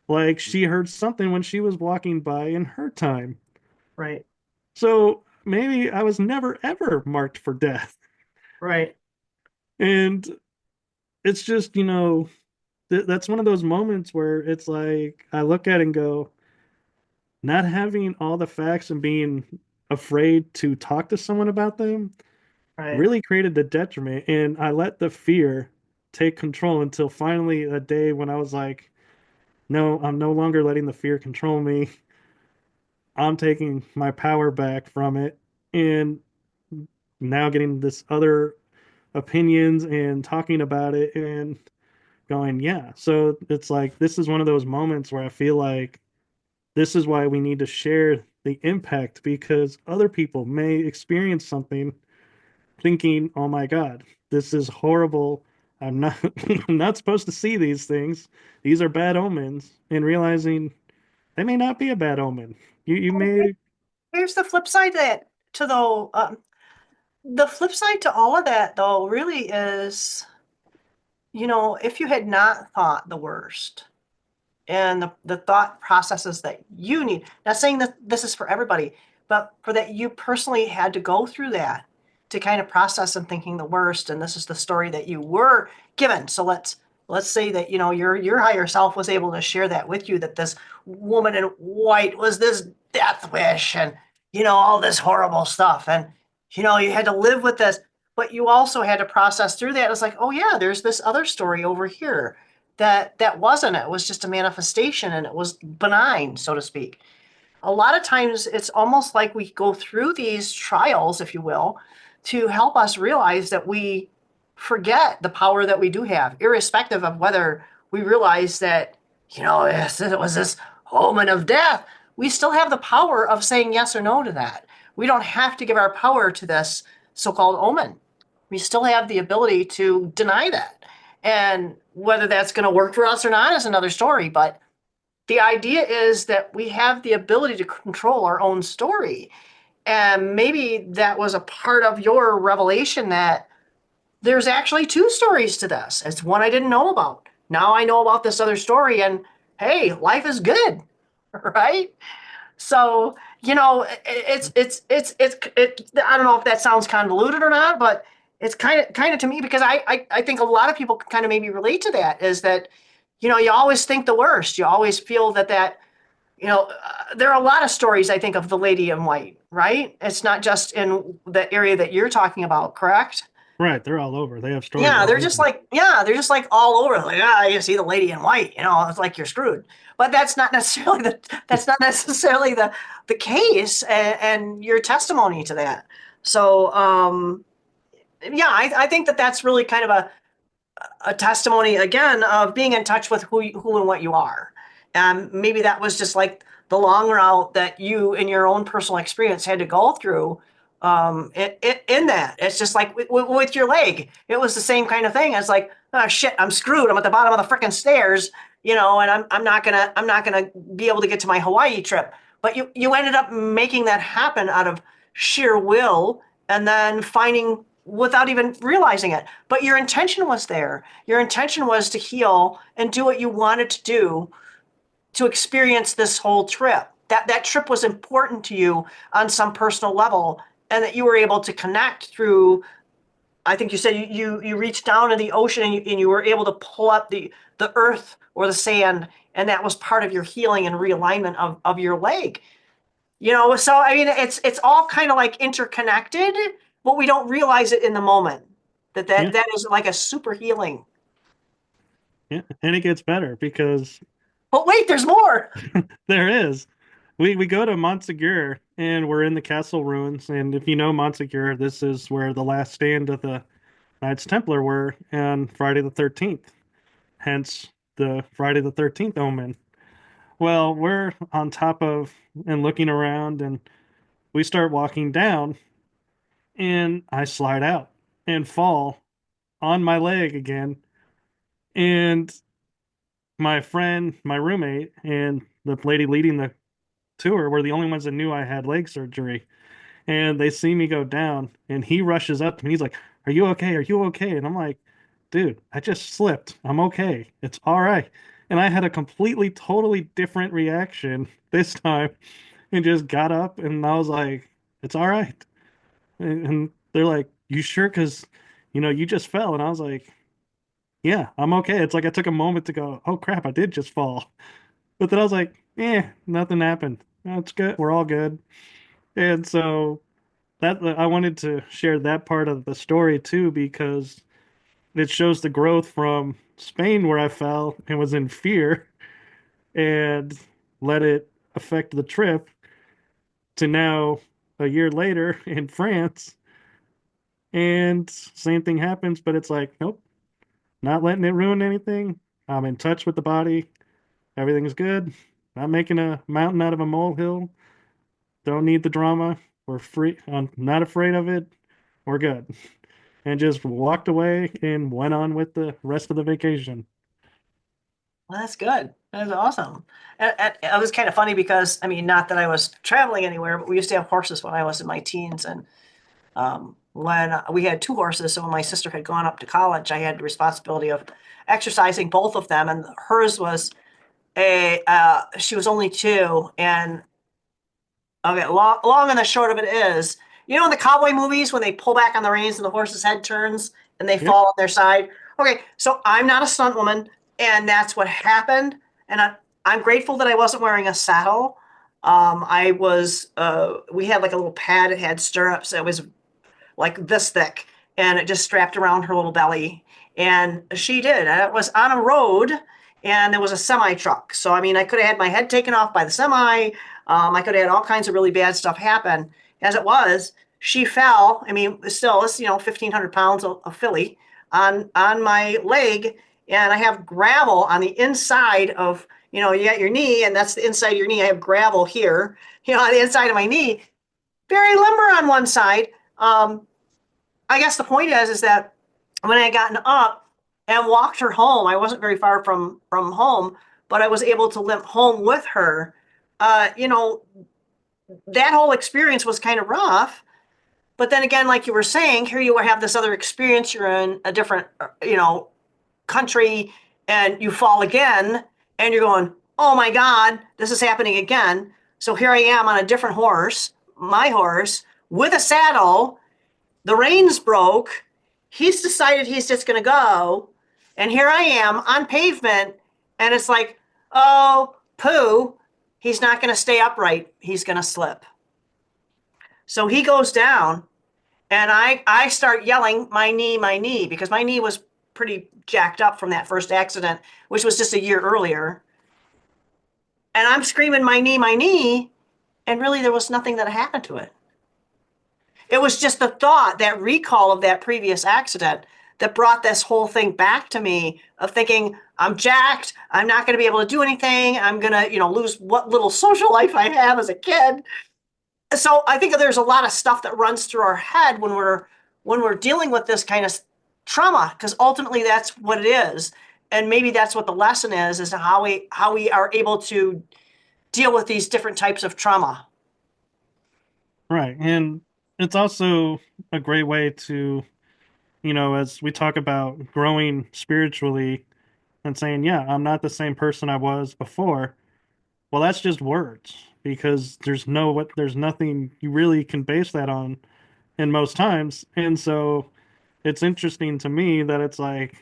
like she heard something when she was walking by in her time. Right, So maybe I was never ever marked for death. right, And it's just, that's one of those moments where it's like I look at it and go, not having all the facts and being afraid to talk to someone about them right. really created the detriment. And I let the fear take control until finally a day when I was like, no, I'm no longer letting the fear control me. I'm taking my power back from it and now getting this other opinions and talking about it and going, yeah. So it's like this is one of those moments where I feel like this is why we need to share the impact because other people may experience something thinking, "Oh my God, this is horrible. I'm not I'm not supposed to see these things. These are bad omens," and realizing they may not be a bad omen. You may Here's the flip side to that, to the flip side to all of that, though, really is, if you had not thought the worst and the thought processes that you need, not saying that this is for everybody, but for that you personally had to go through that to kind of process and thinking the worst, and this is the story that you were given. So let's say that your higher self was able to share that with you, that this woman in white was this death wish and all this horrible stuff, and you had to live with this. but you also had to process through that. It's like, oh yeah, there's this other story over here that wasn't it. It was just a manifestation and it was benign, so to speak. A lot of times it's almost like we go through these trials, if you will, to help us realize that we forget the power that we do have, irrespective of whether we realize that, yes, it was this omen of death. We still have the power of saying yes or no to that. We don't have to give our power to this so-called omen. We still have the ability to deny that. And whether that's going to work for us or not is another story. But the idea is that we have the ability to control our own story. And maybe that was a part of your revelation that there's actually two stories to this. It's one I didn't know about. Now I know about this other story, and hey, life is good, right? So, I don't know if that sounds convoluted or not, but it's kind of to me because I think a lot of people kind of maybe relate to that is that, you always think the worst. You always feel there are a lot of stories, I think, of the lady in white, right? It's not just in the area that you're talking about, correct? Right, they're all over. They have stories all over. They're just like all over. Like, you see the lady in white, it's like you're screwed. But that's not necessarily the case, and your testimony to that. So, yeah, I think that that's really kind of a testimony again of being in touch with who and what you are. And maybe that was just like the long route that you in your own personal experience had to go through. In that, it's just like with your leg, it was the same kind of thing. It's like, oh shit, I'm screwed. I'm at the bottom of the freaking stairs, and I'm not gonna be able to get to my Hawaii trip. But you ended up making that happen out of sheer will, and then finding without even realizing it. But your intention was there. Your intention was to heal and do what you wanted to do to experience this whole trip. That trip was important to you on some personal level, and that you were able to connect through. I think you said you reached down in the ocean and you were able to pull up the earth or the sand, and that was part of your healing and realignment of your leg. So I mean, it's all kind of like interconnected, but we don't realize it in the moment. That that Yeah, that is like a super healing. yeah. And it gets better because But wait, there's more. there is. We go to Montsegur and we're in the castle ruins. And if you know Montsegur, this is where the last stand of the Knights Templar were on Friday the 13th. Hence the Friday the 13th omen. Well, we're on top of and looking around and we start walking down and I slide out and fall on my leg again. And my friend, my roommate, and the lady leading the tour were the only ones that knew I had leg surgery. And they see me go down, and he rushes up to me. He's like, "Are you okay? Are you okay?" And I'm like, "Dude, I just slipped. I'm okay. It's all right." And I had a completely, totally different reaction this time and just got up and I was like, "It's all right." And they're like, "You sure? Because, you just fell." And I was like, "Yeah, I'm okay." It's like I took a moment to go, "Oh crap, I did just fall." But then I was like, nothing happened. That's good. We're all good. And so that I wanted to share that part of the story too because it shows the growth from Spain where I fell and was in fear and let it affect the trip to now a year later in France and same thing happens, but it's like, nope, not letting it ruin anything. I'm in touch with the body. Everything's good. Not making a mountain out of a molehill. Don't need the drama. We're free. I'm not afraid of it. We're good. And just walked away and went on with the rest of the vacation. Well, that's good. That's awesome. And it was kind of funny because I mean, not that I was traveling anywhere, but we used to have horses when I was in my teens, and when we had two horses, so when my sister had gone up to college, I had the responsibility of exercising both of them, and hers was she was only two, and okay, long and the short of it is, in the cowboy movies when they pull back on the reins and the horse's head turns and they Yep. fall on their side. Okay, so I'm not a stunt woman, and that's what happened. And I'm grateful that I wasn't wearing a saddle. We had like a little pad. It had stirrups. It was like this thick, and it just strapped around her little belly. And she did. And it was on a road, and there was a semi truck. So, I mean, I could have had my head taken off by the semi. I could have had all kinds of really bad stuff happen. As it was, she fell. I mean, still, it's, 1,500 pounds of filly on my leg, and I have gravel on the inside of, you got your knee, and that's the inside of your knee. I have gravel here, on the inside of my knee, very limber on one side. I guess the point is that when I had gotten up and walked her home, I wasn't very far from home, but I was able to limp home with her. Uh, you know, that whole experience was kind of rough. But then again, like you were saying, here you have this other experience. You're in a different, country, and you fall again, and you're going, oh my God, this is happening again. So here I am on a different horse, my horse, with a saddle. The reins broke. He's decided he's just going to go. And here I am on pavement. And it's like, oh, poo. He's not going to stay upright. He's going to slip. So he goes down. And I start yelling, my knee, because my knee was pretty jacked up from that first accident, which was just a year earlier. And I'm screaming, my knee, my knee. And really, there was nothing that happened to it. It was just the thought, that recall of that previous accident, that brought this whole thing back to me of thinking, I'm jacked. I'm not going to be able to do anything. I'm going to, lose what little social life I have as a kid. So I think there's a lot of stuff that runs through our head when we're dealing with this kind of trauma, because ultimately that's what it is. And maybe that's what the lesson is how we are able to deal with these different types of trauma. Right. And it's also a great way to, as we talk about growing spiritually and saying, yeah, I'm not the same person I was before. Well, that's just words because there's nothing you really can base that on in most times. And so it's interesting to me that it's like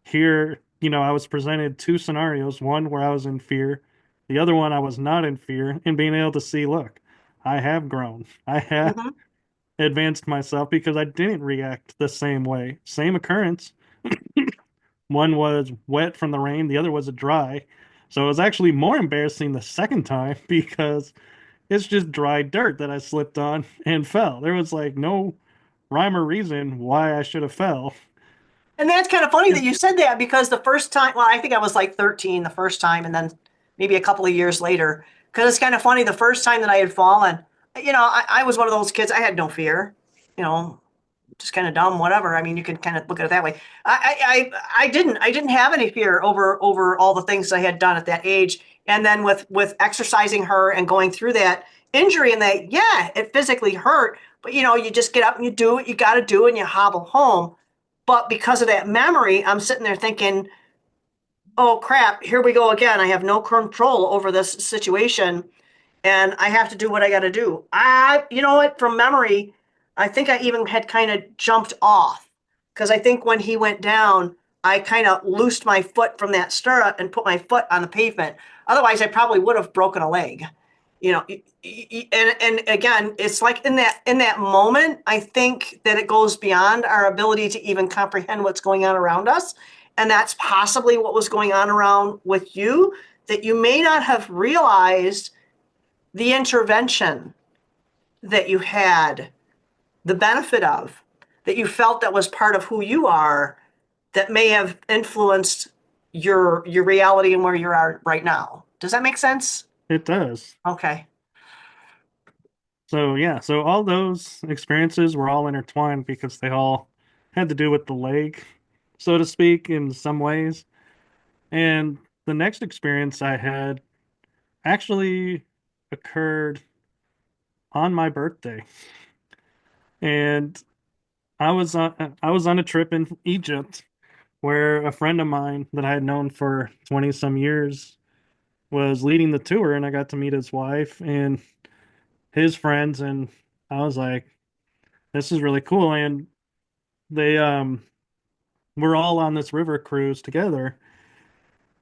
here, I was presented two scenarios, one where I was in fear, the other one I was not in fear, and being able to see, look, I have grown. I have Hmm. advanced myself because I didn't react the same way. Same occurrence. One was wet from the rain, the other was a dry. So it was actually more embarrassing the second time because it's just dry dirt that I slipped on and fell. There was like no rhyme or reason why I should have fell. And that's kind of funny Yeah. that you said that, because the first time, well, I think I was like 13 the first time, and then maybe a couple of years later. Because it's kind of funny, the first time that I had fallen, I was one of those kids. I had no fear, you know, just kind of dumb, whatever. I mean, you can kind of look at it that way. I didn't have any fear over all the things I had done at that age. And then with exercising her and going through that injury, and that, yeah, it physically hurt, but you just get up and you do what you got to do, and you hobble home. But because of that memory, I'm sitting there thinking, oh crap, here we go again. I have no control over this situation, and I have to do what I got to do. You know what, from memory, I think I even had kind of jumped off, because I think when he went down, I kind of loosed my foot from that stirrup and put my foot on the pavement. Otherwise, I probably would have broken a leg. And again, it's like in that moment, I think that it goes beyond our ability to even comprehend what's going on around us, and that's possibly what was going on around with you, that you may not have realized the intervention that you had the benefit of, that you felt that was part of who you are, that may have influenced your reality and where you are right now. Does that make sense? It does. Okay. So yeah, so all those experiences were all intertwined because they all had to do with the leg, so to speak, in some ways. And the next experience I had actually occurred on my birthday. And I was on a trip in Egypt where a friend of mine that I had known for 20 some years was leading the tour, and I got to meet his wife and his friends, and I was like, this is really cool. And they were all on this river cruise together,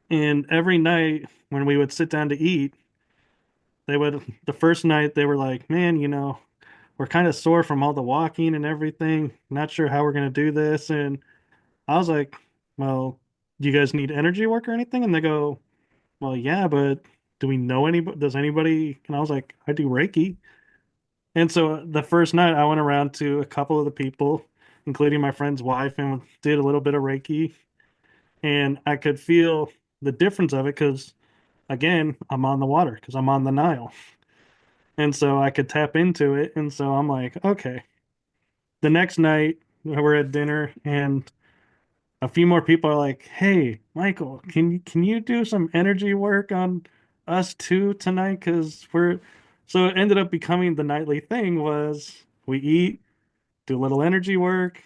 and every night when we would sit down to eat, the first night they were like, man, we're kind of sore from all the walking and everything. Not sure how we're gonna do this. And I was like, well, do you guys need energy work or anything? And they go, well, yeah, but do we know anybody? Does anybody? And I was like, I do Reiki. And so the first night I went around to a couple of the people, including my friend's wife, and did a little bit of Reiki. And I could feel the difference of it because, again, I'm on the water because I'm on the Nile. And so I could tap into it. And so I'm like, okay. The next night we're at dinner and a few more people are like, "Hey, Michael, can you do some energy work on us too tonight? Because we're..." So it ended up becoming the nightly thing was we eat, do a little energy work,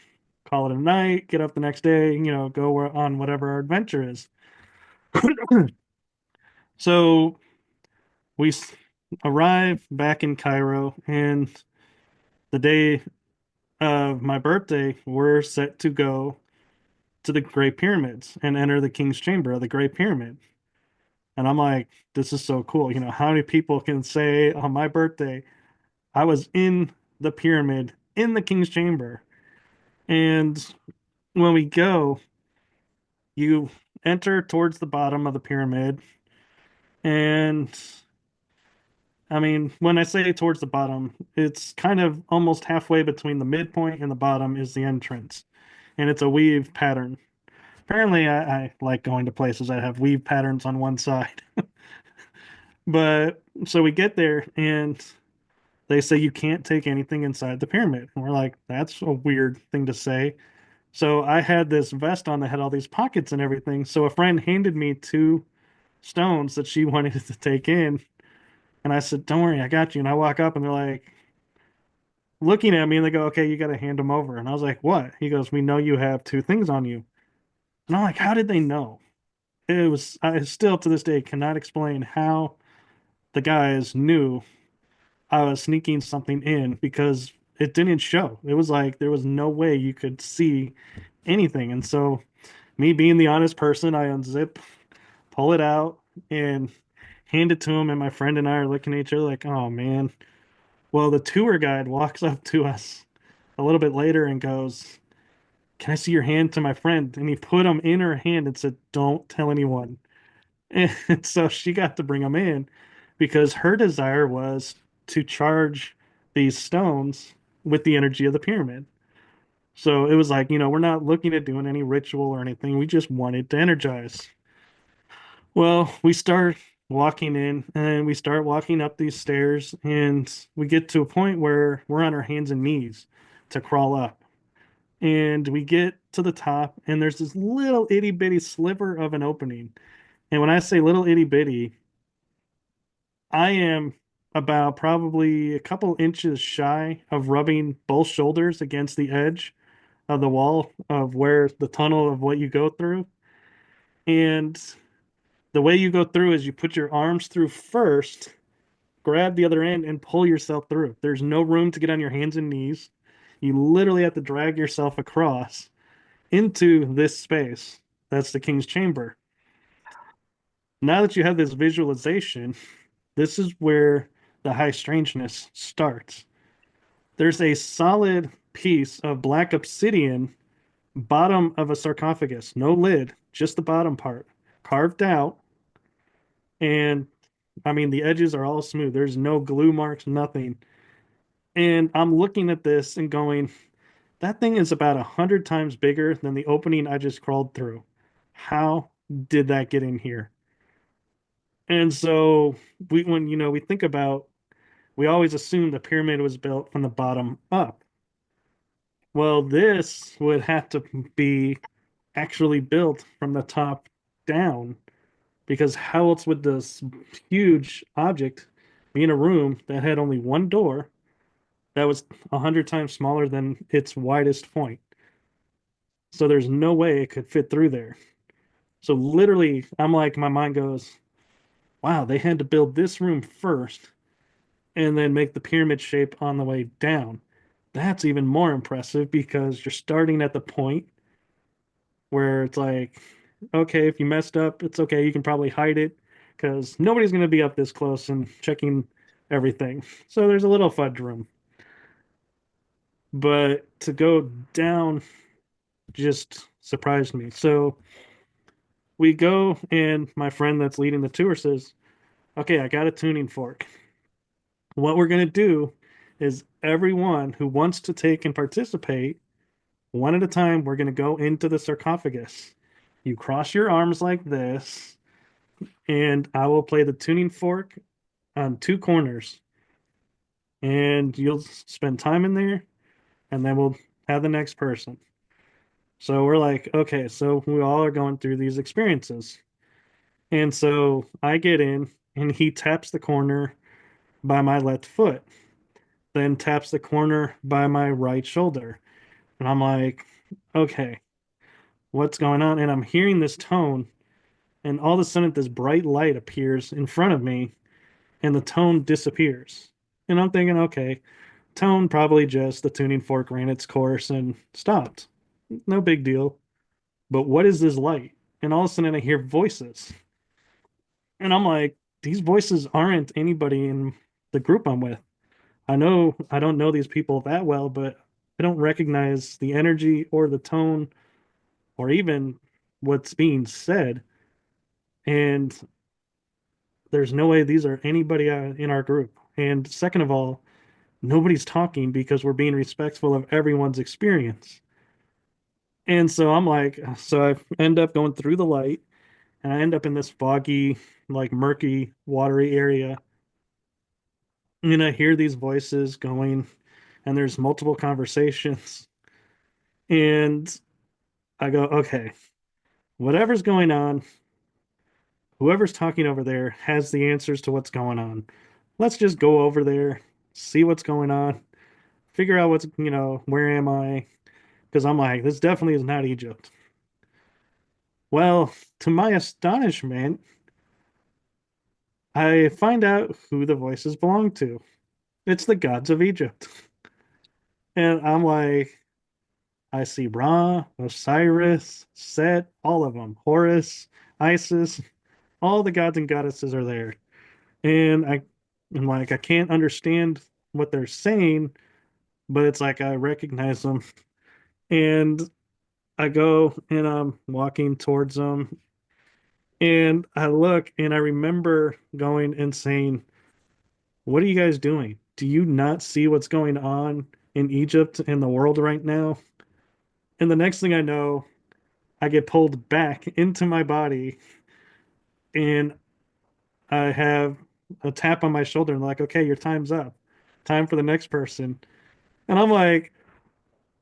call it a night, get up the next day, go on whatever our adventure is. So we arrive back in Cairo, and the day of my birthday, we're set to go to the Great Pyramids and enter the King's Chamber of the Great Pyramid. And I'm like, this is so cool. How many people can say on my birthday, I was in the pyramid in the King's Chamber? And when we go, you enter towards the bottom of the pyramid. And I mean, when I say towards the bottom, it's kind of almost halfway between the midpoint and the bottom is the entrance. And it's a weave pattern. Apparently, I like going to places that have weave patterns on one side. But so we get there and they say you can't take anything inside the pyramid. And we're like, that's a weird thing to say. So I had this vest on that had all these pockets and everything. So a friend handed me two stones that she wanted to take in. And I said, don't worry, I got you. And I walk up and they're like looking at me and they go, okay, you got to hand them over. And I was like, what? He goes, we know you have two things on you. And I'm like, how did they know? I still to this day cannot explain how the guys knew I was sneaking something in because it didn't show. It was like there was no way you could see anything. And so, me being the honest person, I unzip, pull it out, and hand it to him. And my friend and I are looking at each other like, oh man. Well, the tour guide walks up to us a little bit later and goes, can I see your hand to my friend? And he put them in her hand and said, don't tell anyone. And so she got to bring them in because her desire was to charge these stones with the energy of the pyramid. So it was like, we're not looking at doing any ritual or anything. We just wanted to energize. Well, we start walking in and we start walking up these stairs, and we get to a point where we're on our hands and knees to crawl up. And we get to the top, and there's this little itty bitty sliver of an opening. And when I say little itty bitty, I am about probably a couple inches shy of rubbing both shoulders against the edge of the wall of where the tunnel of what you go through. And the way you go through is you put your arms through first, grab the other end, and pull yourself through. There's no room to get on your hands and knees. You literally have to drag yourself across into this space. That's the King's Chamber. Now that you have this visualization, this is where the high strangeness starts. There's a solid piece of black obsidian, bottom of a sarcophagus, no lid, just the bottom part, carved out. And I mean, the edges are all smooth. There's no glue marks, nothing. And I'm looking at this and going, that thing is about 100 times bigger than the opening I just crawled through. How did that get in here? And so when we think about, we always assume the pyramid was built from the bottom up. Well, this would have to be actually built from the top down because how else would this huge object be in a room that had only one door that was 100 times smaller than its widest point? So there's no way it could fit through there. So literally, I'm like, my mind goes, wow, they had to build this room first and then make the pyramid shape on the way down. That's even more impressive because you're starting at the point where it's like, okay, if you messed up, it's okay. You can probably hide it because nobody's going to be up this close and checking everything. So there's a little fudge room. but to go down just surprised me. So we go, and my friend that's leading the tour says, "Okay, I got a tuning fork. What we're going to do is everyone who wants to take and participate, one at a time, we're going to go into the sarcophagus. You cross your arms like this, and I will play the tuning fork on two corners, and you'll spend time in there, and then we'll have the next person." So we're like, okay, so we all are going through these experiences. And so I get in, and he taps the corner by my left foot, then taps the corner by my right shoulder. And I'm like, okay, what's going on? And I'm hearing this tone, and all of a sudden, this bright light appears in front of me, and the tone disappears. And I'm thinking, okay, tone probably just the tuning fork ran its course and stopped. No big deal. But what is this light? And all of a sudden, I hear voices. And I'm like, these voices aren't anybody in the group I'm with. I know I don't know these people that well, but I don't recognize the energy or the tone or even what's being said. And there's no way these are anybody in our group. And second of all, nobody's talking because we're being respectful of everyone's experience. And so I'm like, so I end up going through the light, and I end up in this foggy, like murky, watery area. And I hear these voices going, and there's multiple conversations. And I go, okay, whatever's going on, whoever's talking over there has the answers to what's going on. Let's just go over there, see what's going on, figure out what's, where am I? Because I'm like, this definitely is not Egypt. Well, to my astonishment, I find out who the voices belong to. It's the gods of Egypt. And I'm like, I see Ra, Osiris, Set, all of them, Horus, Isis, all the gods and goddesses are there. And I'm like, I can't understand what they're saying, but it's like I recognize them. And I go and I'm walking towards them, and I look and I remember going and saying, "What are you guys doing? Do you not see what's going on in Egypt and the world right now?" And the next thing I know, I get pulled back into my body, and I have a tap on my shoulder and like, okay, your time's up. Time for the next person. And I'm like,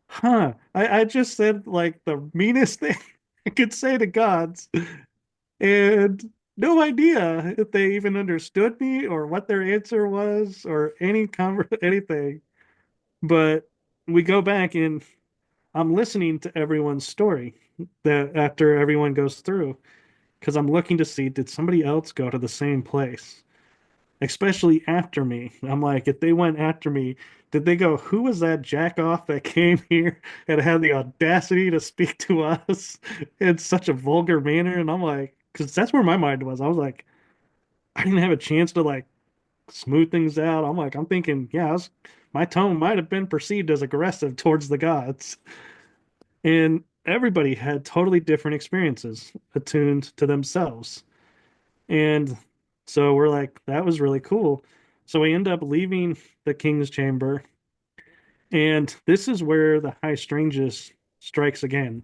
huh, I just said like the meanest thing I could say to gods, and no idea if they even understood me or what their answer was or anything. But we go back, and I'm listening to everyone's story that after everyone goes through, because I'm looking to see, did somebody else go to the same place? Especially after me. I'm like, if they went after me, did they go, who was that jack off that came here and had the audacity to speak to us in such a vulgar manner? And I'm like, because that's where my mind was. I was like, I didn't have a chance to like smooth things out. I'm like, I'm thinking, yeah, my tone might have been perceived as aggressive towards the gods. And everybody had totally different experiences attuned to themselves. And so we're like, that was really cool. So we end up leaving the king's chamber, and this is where the high strangeness strikes again.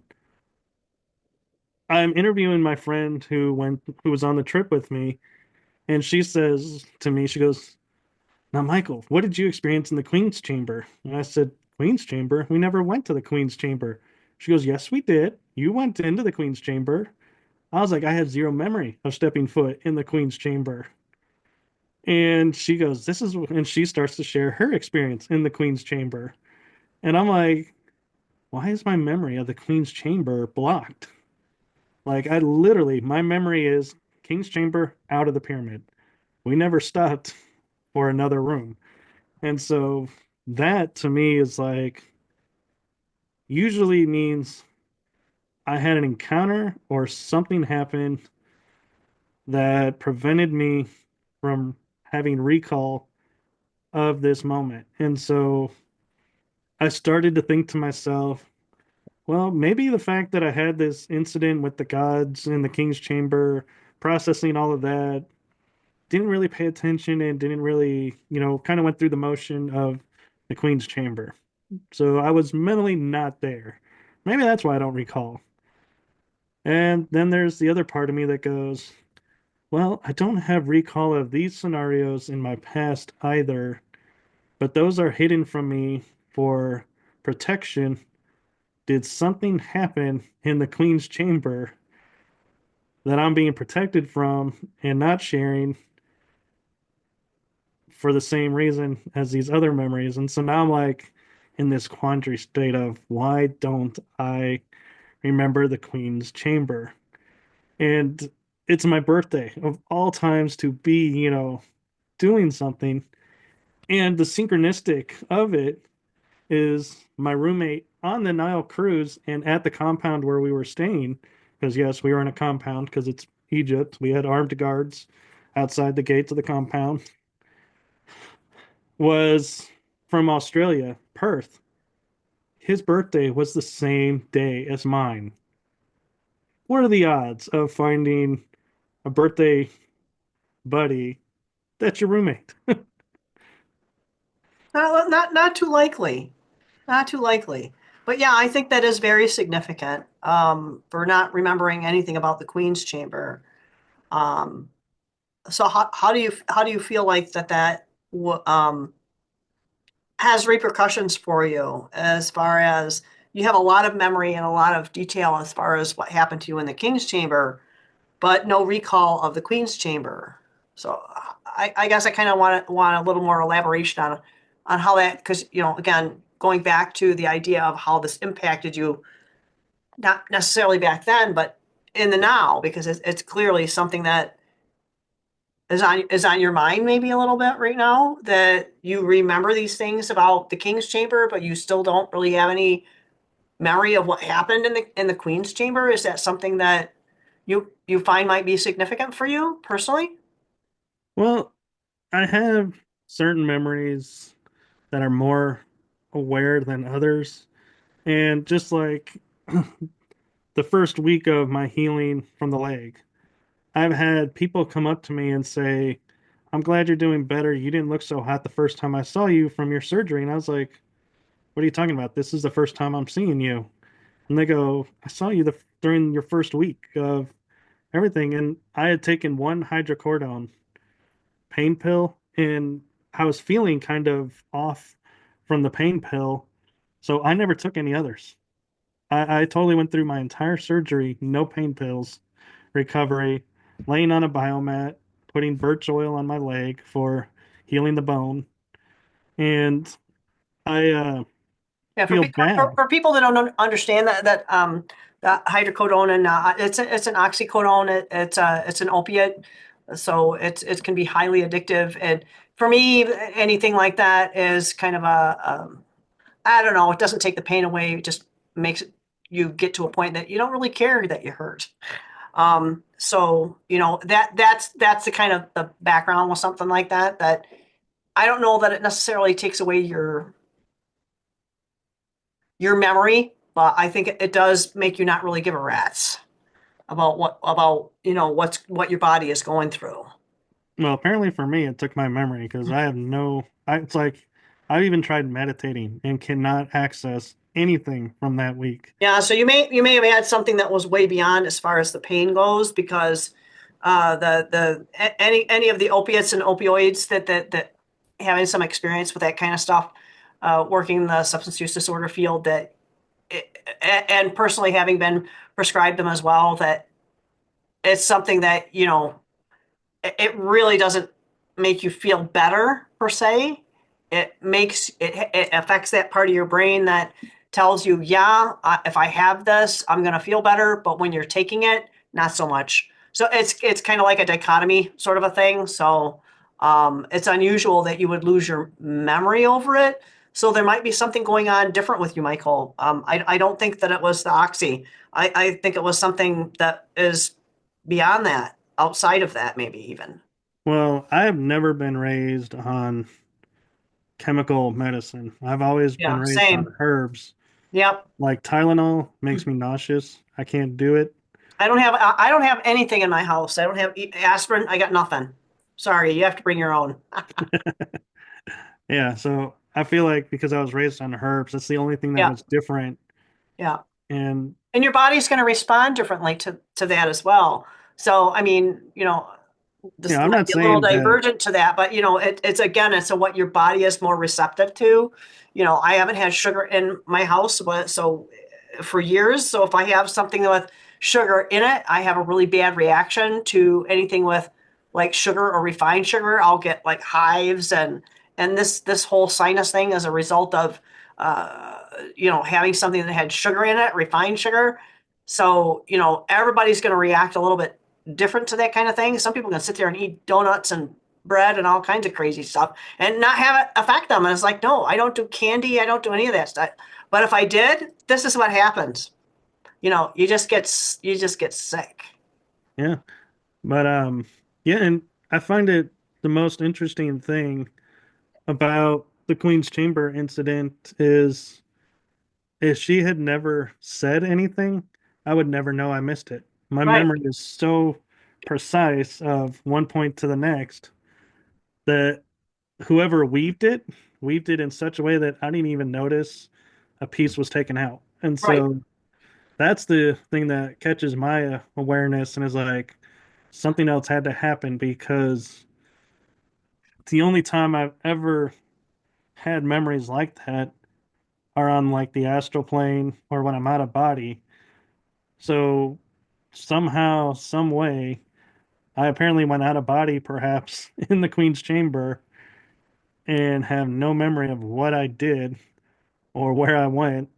I'm interviewing my friend who was on the trip with me, and she says to me, she goes, "Now, Michael, what did you experience in the queen's chamber?" And I said, "Queen's chamber? We never went to the queen's chamber." She goes, "Yes, we did. You went into the queen's chamber." I was like, I had zero memory of stepping foot in the queen's chamber. And she goes, and she starts to share her experience in the Queen's Chamber. And I'm like, why is my memory of the Queen's Chamber blocked? Like, my memory is King's Chamber out of the pyramid. We never stopped for another room. And so that to me is like, usually means I had an encounter or something happened that prevented me from having recall of this moment. And so I started to think to myself, well, maybe the fact that I had this incident with the gods in the king's chamber, processing all of that, didn't really pay attention and didn't really, kind of went through the motion of the queen's chamber. So I was mentally not there. Maybe that's why I don't recall. And then there's the other part of me that goes, well, I don't have recall of these scenarios in my past either, but those are hidden from me for protection. Did something happen in the Queen's chamber that I'm being protected from and not sharing for the same reason as these other memories? And so now I'm like in this quandary state of why don't I remember the Queen's chamber? And it's my birthday of all times to be, doing something. And the synchronistic of it is my roommate on the Nile cruise and at the compound where we were staying, because yes, we were in a compound because it's Egypt. We had armed guards outside the gates of the compound, was from Australia, Perth. His birthday was the same day as mine. What are the odds of finding a birthday buddy that's your roommate? Not too likely. Not too likely. But yeah, I think that is very significant for not remembering anything about the Queen's Chamber. Um, so how do you feel like that has repercussions for you as far as you have a lot of memory and a lot of detail as far as what happened to you in the King's Chamber, but no recall of the Queen's Chamber. So I guess I kind of want a little more elaboration on how that, because again, going back to the idea of how this impacted you, not necessarily back then, but in the now, because it's clearly something that is on your mind maybe a little bit right now, that you remember these things about the King's Chamber, but you still don't really have any memory of what happened in the Queen's Chamber. Is that something that you find might be significant for you personally? Well, I have certain memories that are more aware than others. And just like the first week of my healing from the leg, I've had people come up to me and say, I'm glad you're doing better. You didn't look so hot the first time I saw you from your surgery. And I was like, what are you talking about? This is the first time I'm seeing you. And they go, I saw you during your first week of everything. And I had taken one hydrocodone pain pill and I was feeling kind of off from the pain pill. So I never took any others. I totally went through my entire surgery, no pain pills, recovery, laying on a biomat, putting birch oil on my leg for healing the bone. And I Yeah, feel bad. for people that don't understand that hydrocodone, and it's an oxycodone. It's an opiate, so it can be highly addictive. And for me, anything like that is kind of I don't know. It doesn't take the pain away. It just makes you get to a point that you don't really care that you hurt. So that's the kind of the background with something like that. That I don't know that it necessarily takes away your memory, but I think it does make you not really give a rat's about what your body is going through. Well, apparently for me, it took my memory because it's like I've even tried meditating and cannot access anything from that week. Yeah, so you may have had something that was way beyond as far as the pain goes, because any of the opiates and opioids that having some experience with that kind of stuff, working in the substance use disorder field, and personally having been prescribed them as well, that it's something that it really doesn't make you feel better per se. It affects that part of your brain that tells you, yeah, if I have this, I'm gonna feel better. But when you're taking it, not so much. So it's kind of like a dichotomy sort of a thing. So it's unusual that you would lose your memory over it. So there might be something going on different with you, Michael. I don't think that it was the oxy. I think it was something that is beyond that, outside of that, maybe even. Well, I have never been raised on chemical medicine. I've always been Yeah, raised on same. herbs. Yep. Like Tylenol makes me nauseous. I can't do it. I don't have anything in my house. I don't have aspirin. I got nothing. Sorry, you have to bring your own. Yeah, so I feel like because I was raised on herbs, that's the only thing that Yeah, was different. yeah. And And your body's going to respond differently to that as well. So, I mean, this I'm might not be a little saying that, divergent to that, but it's again, it's a what your body is more receptive to. I haven't had sugar in my house, but so for years. So if I have something with sugar in it, I have a really bad reaction to anything with like sugar or refined sugar. I'll get like hives and this whole sinus thing as a result of having something that had sugar in it, refined sugar. So, everybody's going to react a little bit different to that kind of thing. Some people can sit there and eat donuts and bread and all kinds of crazy stuff and not have it affect them. And it's like, no, I don't do candy. I don't do any of that stuff. But if I did, this is what happens. You just get sick. yeah. But yeah, and I find it the most interesting thing about the Queen's Chamber incident is if she had never said anything, I would never know I missed it. My Right, memory is so precise of one point to the next that whoever weaved it in such a way that I didn't even notice a piece was taken out. And right. so that's the thing that catches my awareness and is like something else had to happen because the only time I've ever had memories like that are on like the astral plane or when I'm out of body. So somehow, some way, I apparently went out of body, perhaps in the Queen's chamber, and have no memory of what I did or where I went,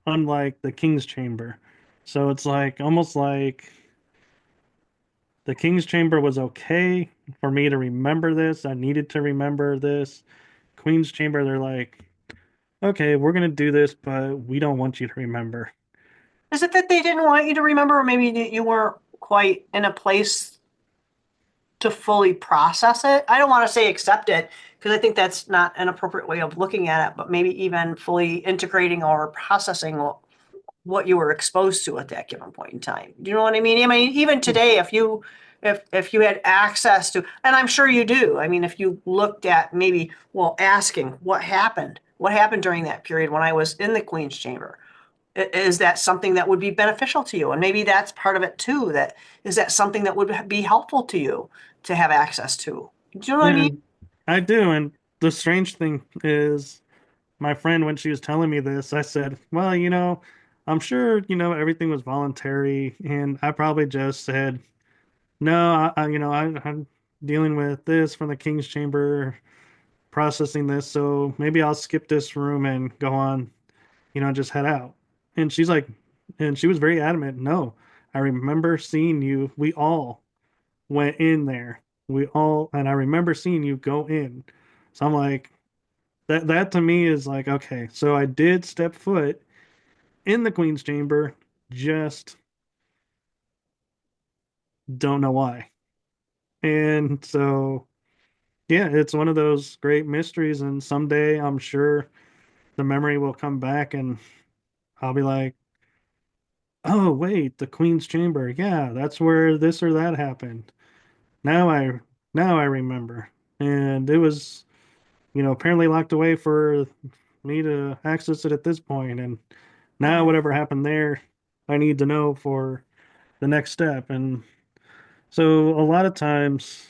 unlike the King's chamber. So it's like almost like the King's chamber was okay for me to remember this. I needed to remember this. Queen's chamber, they're like, okay, we're gonna do this, but we don't want you to remember. Is it that they didn't want you to remember, or maybe that you weren't quite in a place to fully process it? I don't want to say accept it because I think that's not an appropriate way of looking at it, but maybe even fully integrating or processing what you were exposed to at that given point in time. Do you know what I mean? I mean, even today, if you had access to, and I'm sure you do. I mean, if you looked at maybe, well, asking what happened during that period when I was in the Queen's Chamber, is that something that would be beneficial to you? And maybe that's part of it too. That is that something that would be helpful to you to have access to. Do you know what I mean? And I do. And the strange thing is, my friend, when she was telling me this, I said, well, I'm sure, everything was voluntary. And I probably just said, no, I'm dealing with this from the King's Chamber, processing this. So maybe I'll skip this room and go on, just head out. And she's like, and she was very adamant, no, I remember seeing you. We all went in there. And I remember seeing you go in. So I'm like, that to me is like, okay, so I did step foot in the Queen's Chamber, just don't know why. And so, yeah, it's one of those great mysteries. And someday I'm sure the memory will come back and I'll be like, oh, wait, the Queen's Chamber. Yeah, that's where this or that happened. Now I now I remember. And it was, apparently locked away for me to access it at this point. And now Mhm. whatever happened there, I need to know for the next step. And so a lot of times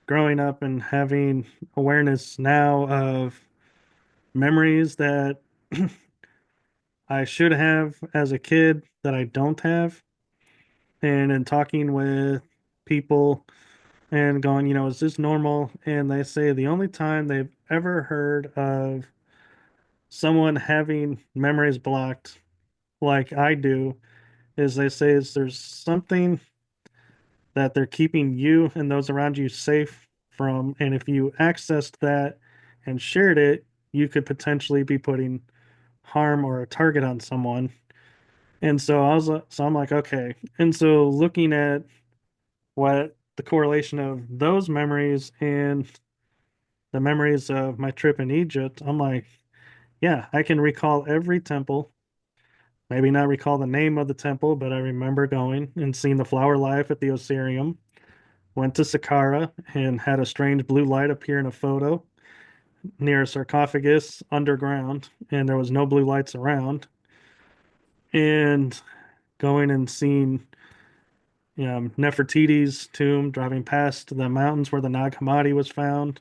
growing up and having awareness now of memories that I should have as a kid that I don't have, and in talking with people and going, is this normal? And they say the only time they've ever heard of someone having memories blocked like I do is they say is there's something that they're keeping you and those around you safe from. And if you accessed that and shared it, you could potentially be putting harm or a target on someone. And so I'm like, okay. And so looking at what the correlation of those memories and the memories of my trip in Egypt, I'm like, yeah, I can recall every temple. Maybe not recall the name of the temple, but I remember going and seeing the flower life at the Osirium. Went to Saqqara and had a strange blue light appear in a photo near a sarcophagus underground, and there was no blue lights around. And going and seeing Nefertiti's tomb, driving past the mountains where the Nag Hammadi was found.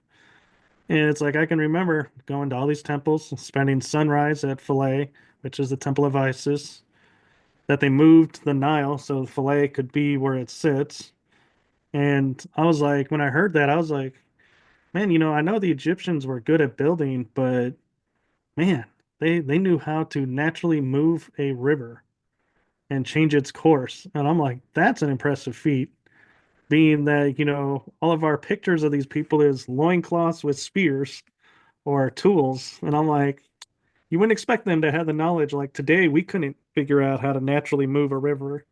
And it's like I can remember going to all these temples, spending sunrise at Philae, which is the temple of Isis, that they moved the Nile so Philae could be where it sits. And I was like, when I heard that, I was like, man, I know the Egyptians were good at building, but man, they knew how to naturally move a river and change its course. And I'm like, that's an impressive feat. Being that, all of our pictures of these people is loincloths with spears or tools. And I'm like, you wouldn't expect them to have the knowledge. Like today, we couldn't figure out how to naturally move a river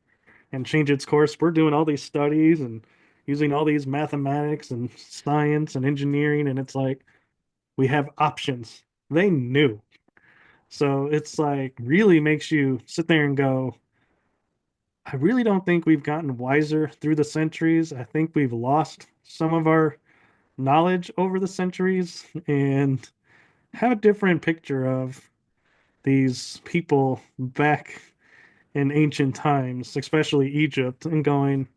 and change its course. We're doing all these studies and using all these mathematics and science and engineering. And it's like, we have options. They knew. So it's like really makes you sit there and go, I really don't think we've gotten wiser through the centuries. I think we've lost some of our knowledge over the centuries and have a different picture of these people back in ancient times, especially Egypt, and going,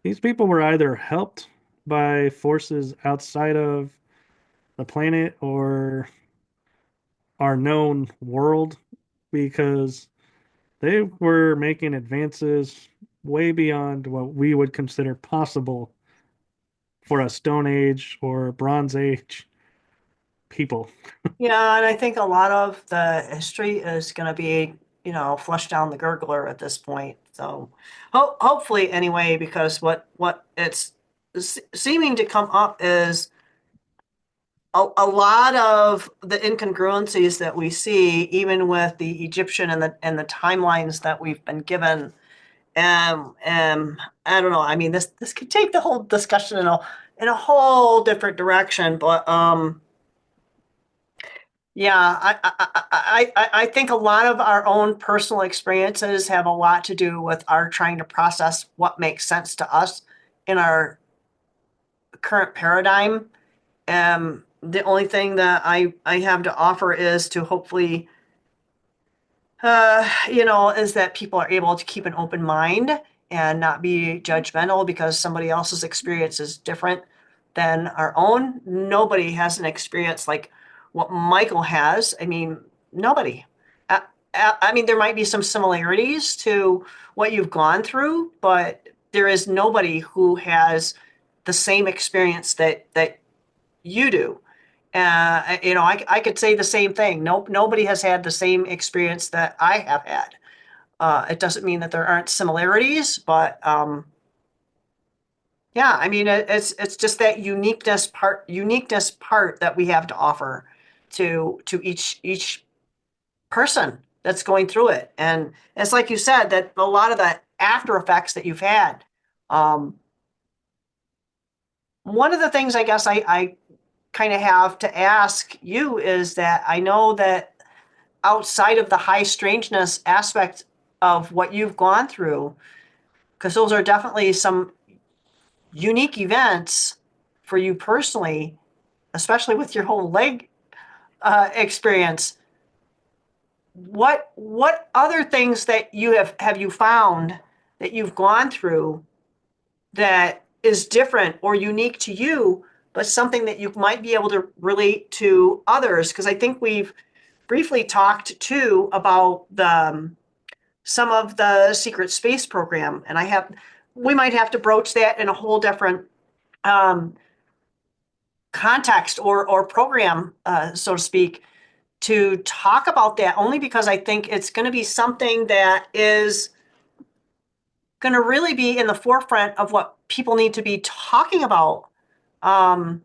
these people were either helped by forces outside of the planet or our known world because they were making advances way beyond what we would consider possible for a Stone Age or Bronze Age people. Yeah, and I think a lot of the history is going to be, flushed down the gurgler at this point. So, hopefully, anyway, because what it's seeming to come up is a lot of the incongruencies that we see, even with the Egyptian and the timelines that we've been given. I don't know. I mean, this could take the whole discussion in a whole different direction, but yeah, I think a lot of our own personal experiences have a lot to do with our trying to process what makes sense to us in our current paradigm. The only thing that I have to offer is to hopefully, is that people are able to keep an open mind and not be judgmental because somebody else's experience is different than our own. Nobody has an experience like what Michael has. I mean, nobody. I mean, there might be some similarities to what you've gone through, but there is nobody who has the same experience that you do. I could say the same thing. Nope, nobody has had the same experience that I have had. It doesn't mean that there aren't similarities, but yeah, I mean, it's just that uniqueness part that we have to offer to each person that's going through it. And it's like you said that a lot of the after effects that you've had. Um, One of the things I guess I kind of have to ask you is that I know that outside of the high strangeness aspect of what you've gone through, because those are definitely some unique events for you personally, especially with your whole leg experience. What other things that you have you found that you've gone through that is different or unique to you, but something that you might be able to relate to others? Because I think we've briefly talked too about some of the secret space program, and we might have to broach that in a whole different um, context or program, so to speak, to talk about that. Only because I think it's going to be something that is going to really be in the forefront of what people need to be talking about. Um,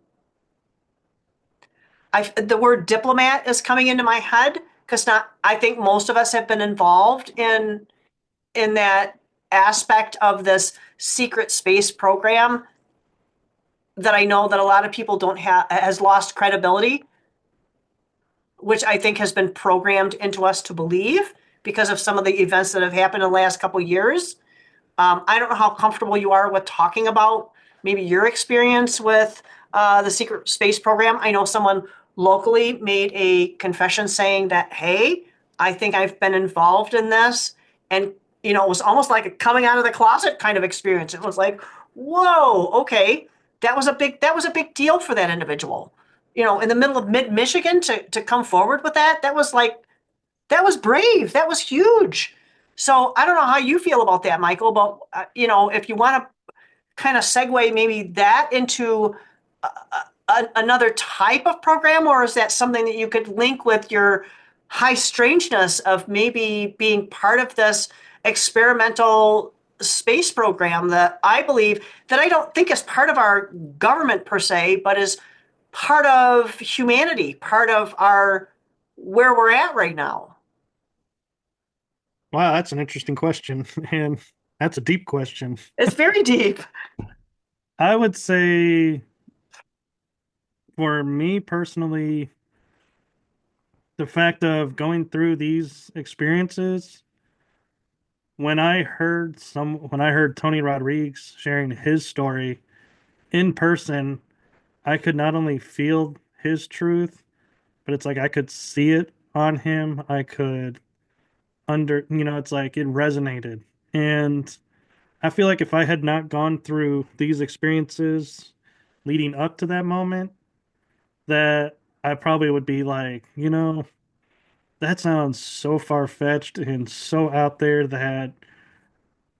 the word diplomat is coming into my head because not. I think most of us have been involved in that aspect of this secret space program that I know that a lot of people don't have has lost credibility, which I think has been programmed into us to believe because of some of the events that have happened in the last couple of years. I don't know how comfortable you are with talking about maybe your experience with the secret space program. I know someone locally made a confession saying that, hey, I think I've been involved in this. And, it was almost like a coming out of the closet kind of experience. It was like, whoa, okay. That was a big deal for that individual. In the middle of mid Michigan to come forward with that, that was brave. That was huge. So I don't know how you feel about that, Michael, but if you want to kind of segue maybe that into another type of program, or is that something that you could link with your high strangeness of maybe being part of this experimental space program that I believe that I don't think is part of our government per se, but is part of humanity, part of our where we're at right now. Wow, that's an interesting question, and that's a deep question. It's very deep. I would say for me personally, the fact of going through these experiences, when I heard Tony Rodriguez sharing his story in person, I could not only feel his truth, but it's like I could see it on him. I could it's like it resonated. And I feel like if I had not gone through these experiences leading up to that moment, that I probably would be like, that sounds so far-fetched and so out there that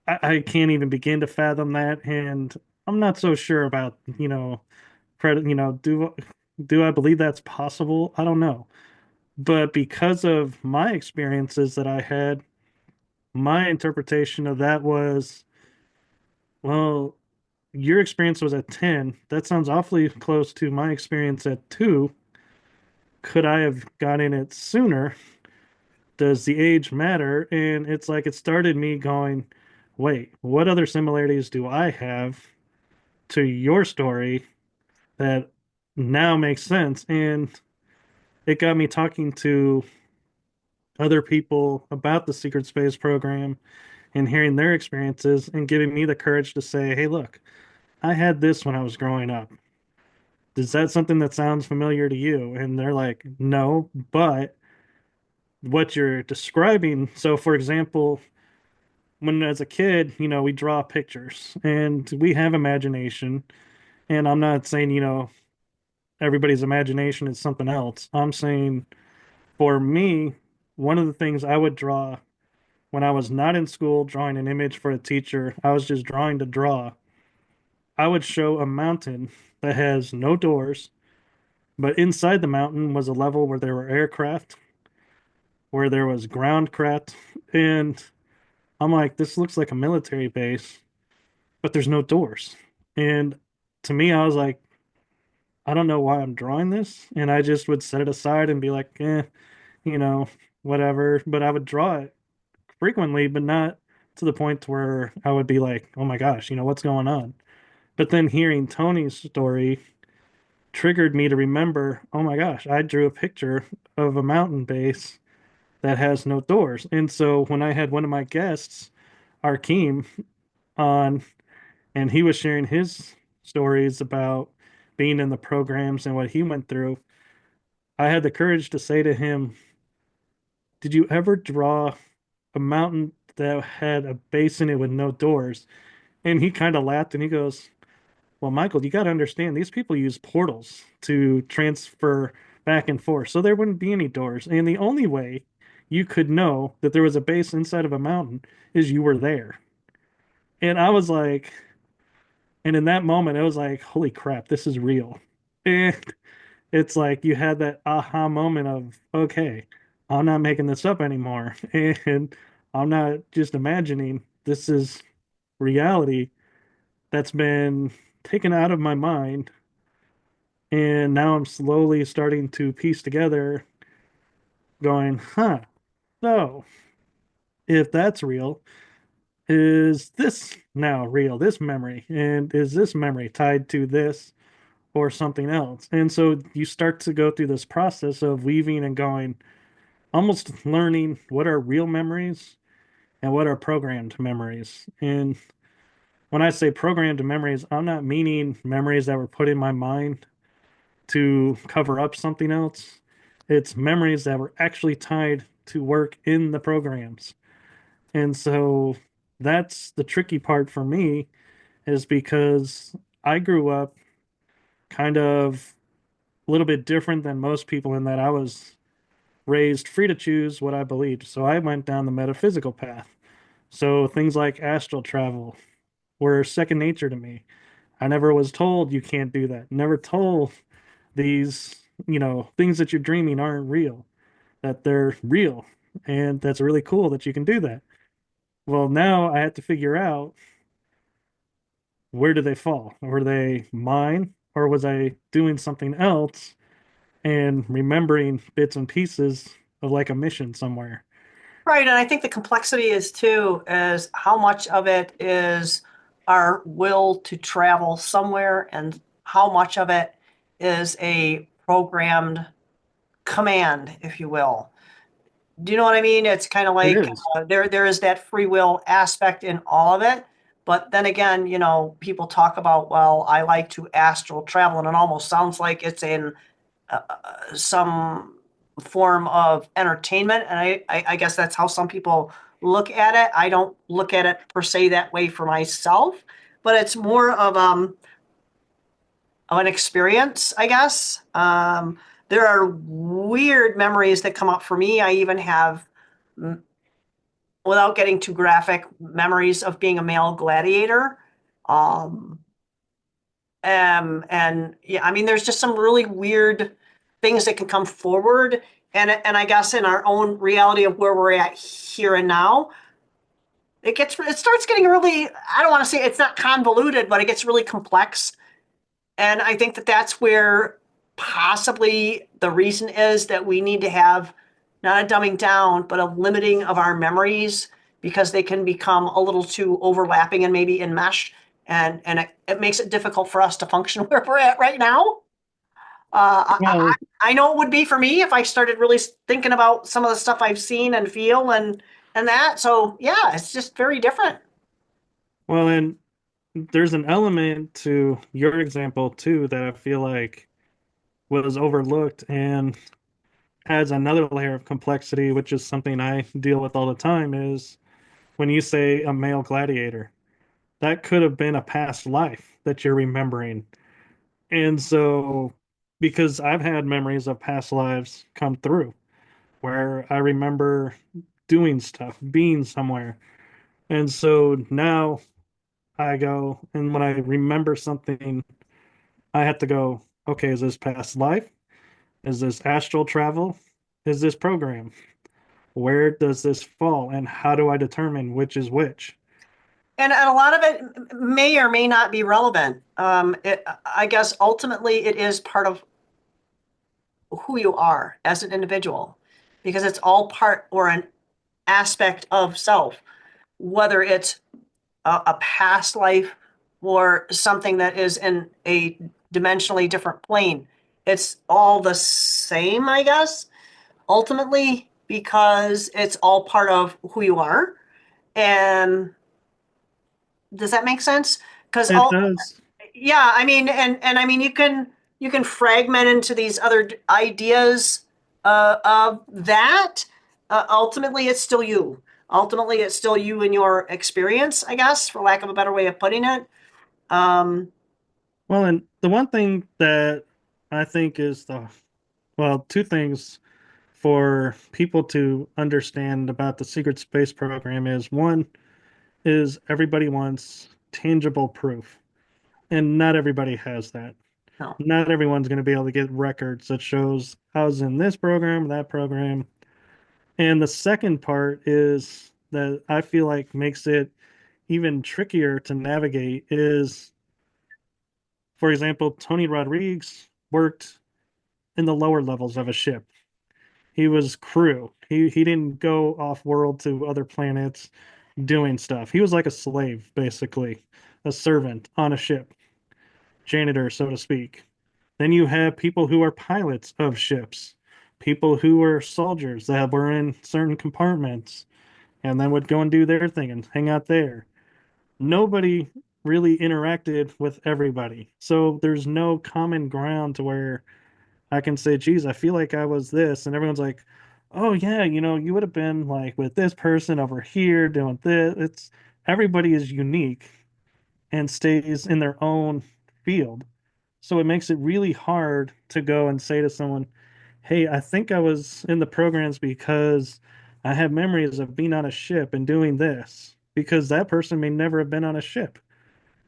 I can't even begin to fathom that. And I'm not so sure about, credit, do I believe that's possible? I don't know. But because of my experiences that I had, my interpretation of that was, well, your experience was at 10. That sounds awfully close to my experience at 2. Could I have gotten it sooner? Does the age matter? And it's like it started me going, wait, what other similarities do I have to your story that now makes sense? And it got me talking to other people about the secret space program and hearing their experiences and giving me the courage to say, hey, look, I had this when I was growing up. Is that something that sounds familiar to you? And they're like, no, but what you're describing. So, for example, when as a kid, we draw pictures and we have imagination. And I'm not saying, everybody's imagination is something else. I'm saying for me, one of the things I would draw when I was not in school drawing an image for a teacher, I was just drawing to draw. I would show a mountain that has no doors, but inside the mountain was a level where there were aircraft, where there was ground craft, and I'm like, this looks like a military base, but there's no doors. And to me, I was like, I don't know why I'm drawing this. And I just would set it aside and be like, you know, whatever. But I would draw it frequently, but not to the point where I would be like, oh my gosh, what's going on? But then hearing Tony's story triggered me to remember, oh my gosh, I drew a picture of a mountain base that has no doors. And so when I had one of my guests, Arkeem, on, and he was sharing his stories about being in the programs and what he went through, I had the courage to say to him, did you ever draw a mountain that had a base in it with no doors? And he kind of laughed and he goes, well, Michael, you got to understand these people use portals to transfer back and forth. So there wouldn't be any doors. And the only way you could know that there was a base inside of a mountain is you were there. And I was like, and in that moment, it was like, holy crap, this is real. And it's like you had that aha moment of, okay, I'm not making this up anymore. And I'm not just imagining. This is reality that's been taken out of my mind. And now I'm slowly starting to piece together, going, huh, so if that's real, is this now real, this memory? And is this memory tied to this? or something else. And so you start to go through this process of weaving and going, almost learning what are real memories and what are programmed memories. And when I say programmed memories, I'm not meaning memories that were put in my mind to cover up something else. It's memories that were actually tied to work in the programs. And so that's the tricky part for me, is because I grew up kind of a little bit different than most people in that I was raised free to choose what I believed. So I went down the metaphysical path. So things like astral travel were second nature to me. I never was told you can't do that. Never told these, things that you're dreaming aren't real, that they're real. And that's really cool that you can do that. Well, now I have to figure out, where do they fall? Were they mine, or was I doing something else and remembering bits and pieces of like a mission somewhere? Right, and I think the complexity is too is how much of it is our will to travel somewhere and how much of it is a programmed command, if you will. Do you know what I mean? It's kind of It like is. there is that free will aspect in all of it. But then again, people talk about, well, I like to astral travel, and it almost sounds like it's in some form of entertainment. And I guess that's how some people look at it. I don't look at it per se that way for myself, but it's more of an experience, I guess. There are weird memories that come up for me. I even have, without getting too graphic, memories of being a male gladiator. Um, and yeah, I mean, there's just some really weird things that can come forward. And I guess in our own reality of where we're at here and now, it starts getting really, I don't want to say it's not convoluted, but it gets really complex. And I think that that's where possibly the reason is that we need to have not a dumbing down, but a limiting of our memories because they can become a little too overlapping and maybe enmesh. And it makes it difficult for us to function where we're at right now. Well, I know it would be for me if I started really thinking about some of the stuff I've seen and feel and that. So yeah, it's just very different. and there's an element to your example too that I feel like was overlooked and adds another layer of complexity, which is something I deal with all the time, is when you say a male gladiator, that could have been a past life that you're remembering. And so, because I've had memories of past lives come through where I remember doing stuff, being somewhere. And so now I go, and when I remember something, I have to go, okay, is this past life? Is this astral travel? Is this program? Where does this fall? And how do I determine which is which? And a lot of it may or may not be relevant. I guess ultimately it is part of who you are as an individual because it's all part or an aspect of self, whether it's a past life or something that is in a dimensionally different plane. It's all the same, I guess, ultimately, because it's all part of who you are. And does that make sense? Because It all, does. yeah, I mean, and I mean, you can fragment into these other ideas of that. Ultimately, it's still you. Ultimately, it's still you and your experience, I guess, for lack of a better way of putting it. Um, Well, and the one thing that I think is two things for people to understand about the secret space program is, one is everybody wants tangible proof, and not everybody has that. no. Not everyone's going to be able to get records that shows I was in this program, that program. And the second part is that I feel like makes it even trickier to navigate is, for example, Tony Rodriguez worked in the lower levels of a ship. He was crew. He didn't go off world to other planets doing stuff. He was like a slave, basically, a servant on a ship, janitor, so to speak. Then you have people who are pilots of ships, people who are soldiers that were in certain compartments and then would go and do their thing and hang out there. Nobody really interacted with everybody. So there's no common ground to where I can say, geez, I feel like I was this. And everyone's like, oh, yeah, you would have been like with this person over here doing this. Everybody is unique and stays in their own field. So it makes it really hard to go and say to someone, hey, I think I was in the programs because I have memories of being on a ship and doing this, because that person may never have been on a ship.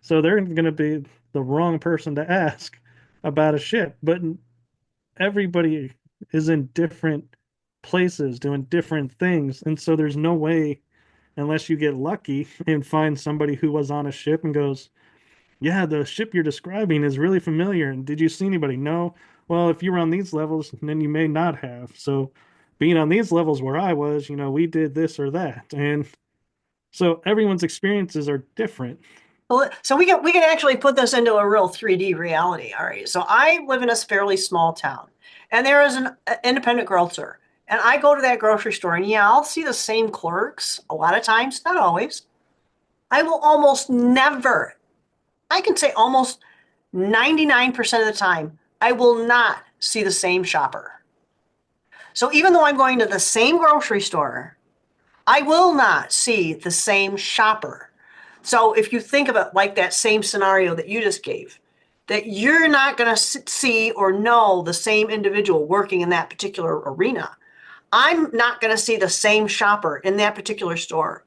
So they're going to be the wrong person to ask about a ship. But everybody is in different places doing different things. And so there's no way, unless you get lucky and find somebody who was on a ship and goes, yeah, the ship you're describing is really familiar. And did you see anybody? No. Well, if you were on these levels, then you may not have. So being on these levels where I was, we did this or that. And so everyone's experiences are different. Well, so we can actually put this into a real 3D reality. All right. So I live in a fairly small town, and there is an independent grocer. And I go to that grocery store, and yeah, I'll see the same clerks a lot of times, not always. I will almost never, I can say almost 99% of the time, I will not see the same shopper. So even though I'm going to the same grocery store, I will not see the same shopper. So if you think of it like that same scenario that you just gave, that you're not going to see or know the same individual working in that particular arena. I'm not going to see the same shopper in that particular store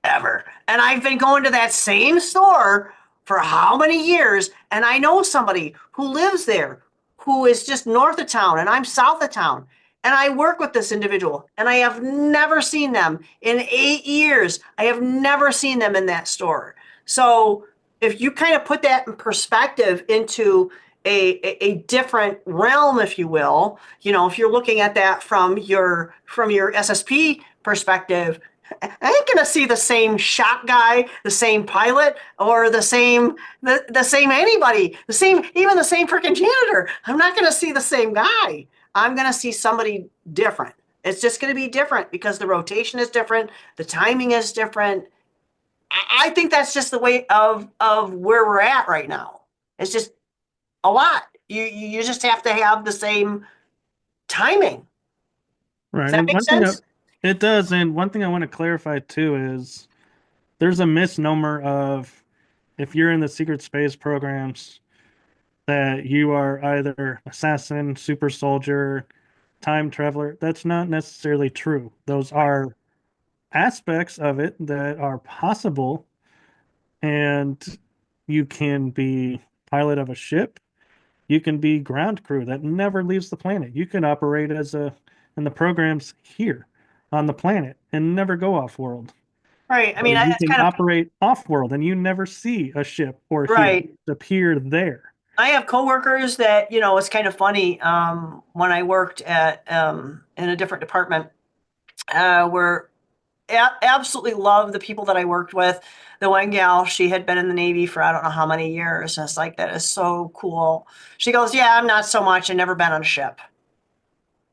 ever. And I've been going to that same store for how many years? And I know somebody who lives there who is just north of town and I'm south of town. And I work with this individual and I have never seen them in 8 years. I have never seen them in that store. So if you kind of put that in perspective into a different realm, if you will, if you're looking at that from your SSP perspective, I ain't gonna see the same shop guy, the same pilot, or the same anybody, even the same freaking janitor. I'm not gonna see the same guy. I'm gonna see somebody different. It's just gonna be different because the rotation is different, the timing is different. I think that's just the way of where we're at right now. It's just a lot. You just have to have the same timing. Does Right. that And make sense? it does. And one thing I want to clarify too is there's a misnomer of if you're in the secret space programs that you are either assassin, super soldier, time traveler. That's not necessarily true. Those Right. are aspects of it that are possible, and you can be pilot of a ship. You can be ground crew that never leaves the planet. You can operate as a in the programs here on the planet and never go off world. Right. I Or mean, you it's can kind of operate off world and you never see a ship or hear it right. appear there. I have coworkers that, it's kind of funny. When I worked in a different department, where absolutely love the people that I worked with. The one gal, she had been in the Navy for I don't know how many years. And it's like, that is so cool. She goes, yeah, I'm not so much. I've never been on a ship.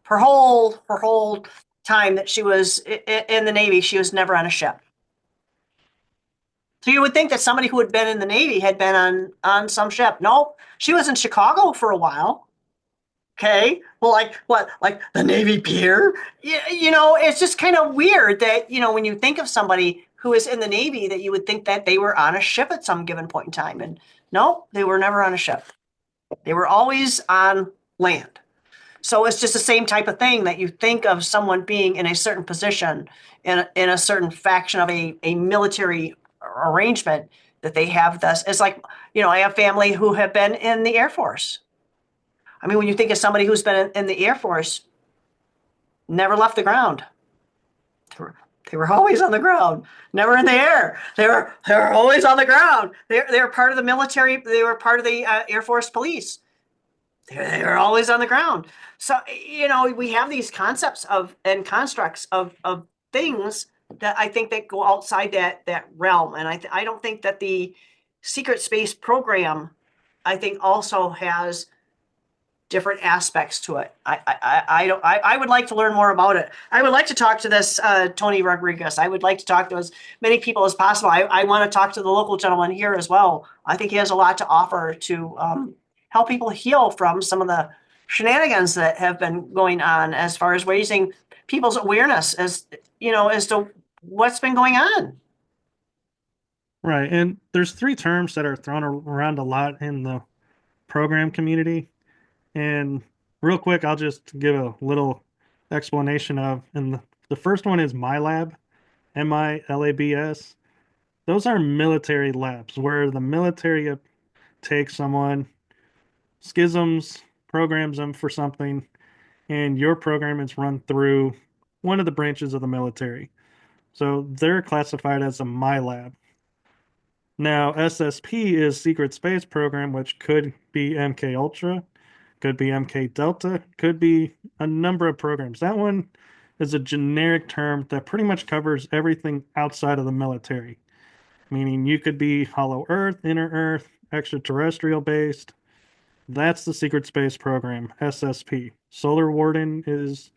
Her whole time that she was in the Navy, she was never on a ship. So you would think that somebody who had been in the Navy had been on some ship. Nope. She was in Chicago for a while. Okay. Well, like what? Like the Navy Pier? It's just kind of weird that, when you think of somebody who is in the Navy, that you would think that they were on a ship at some given point in time. And no, they were never on a ship. They were always on land. So it's just the same type of thing that you think of someone being in a certain position in a certain faction of a military arrangement that they have this. It's like, I have family who have been in the Air Force. I mean, when you think of somebody who's been in the Air Force, never left the ground. They were always on the ground, never in the air. They were always on the ground. They were part of the military. They were part of the Air Force Police. They were always on the ground. So we have these concepts of and constructs of things that I think that go outside that realm, and I don't think that the secret space program, I think, also has different aspects to it. I don't I would like to learn more about it. I would like to talk to this Tony Rodriguez. I would like to talk to as many people as possible. I want to talk to the local gentleman here as well. I think he has a lot to offer to help people heal from some of the shenanigans that have been going on as far as raising people's awareness as as to what's been going on. Right. And there's three terms that are thrown around a lot in the program community. And real quick, I'll just give a little explanation of, and the first one is MyLab, MILABS. Those are military labs where the military takes someone, schisms, programs them for something, and your program is run through one of the branches of the military. So they're classified as a MyLab. Now, SSP is Secret Space Program, which could be MK Ultra, could be MK Delta, could be a number of programs. That one is a generic term that pretty much covers everything outside of the military, meaning you could be Hollow Earth, Inner Earth, extraterrestrial based. That's the Secret Space Program, SSP. Solar Warden is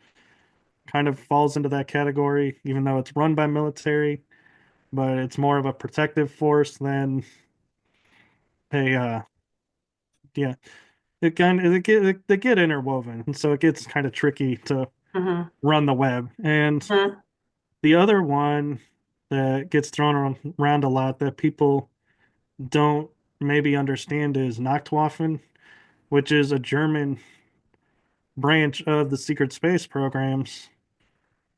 kind of falls into that category, even though it's run by military, but it's more of a protective force than a yeah. They get interwoven, and so it gets kind of tricky to Mm-hmm. run the web. And the other one that gets thrown around a lot that people don't maybe understand is Nachtwaffen, which is a German branch of the secret space programs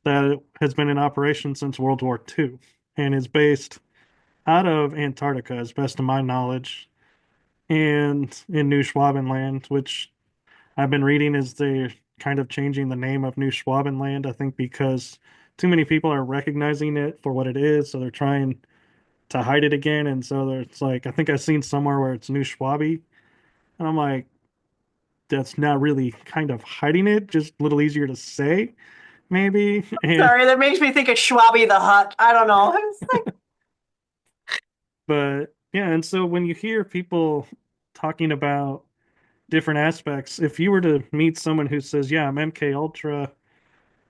that has been in operation since World War II and is based out of Antarctica, as best of my knowledge, and in New Schwabenland, which I've been reading is they're kind of changing the name of New Schwabenland, I think because too many people are recognizing it for what it is, so they're trying to hide it again. And so it's like, I think I've seen somewhere where it's New Schwabi, and I'm like, that's not really kind of hiding it, just a little easier to say, maybe. And Sorry, that makes me think of Schwabby the Hutt. I don't know. It's like, but yeah, and so when you hear people talking about different aspects, if you were to meet someone who says, "Yeah, I'm MK Ultra,"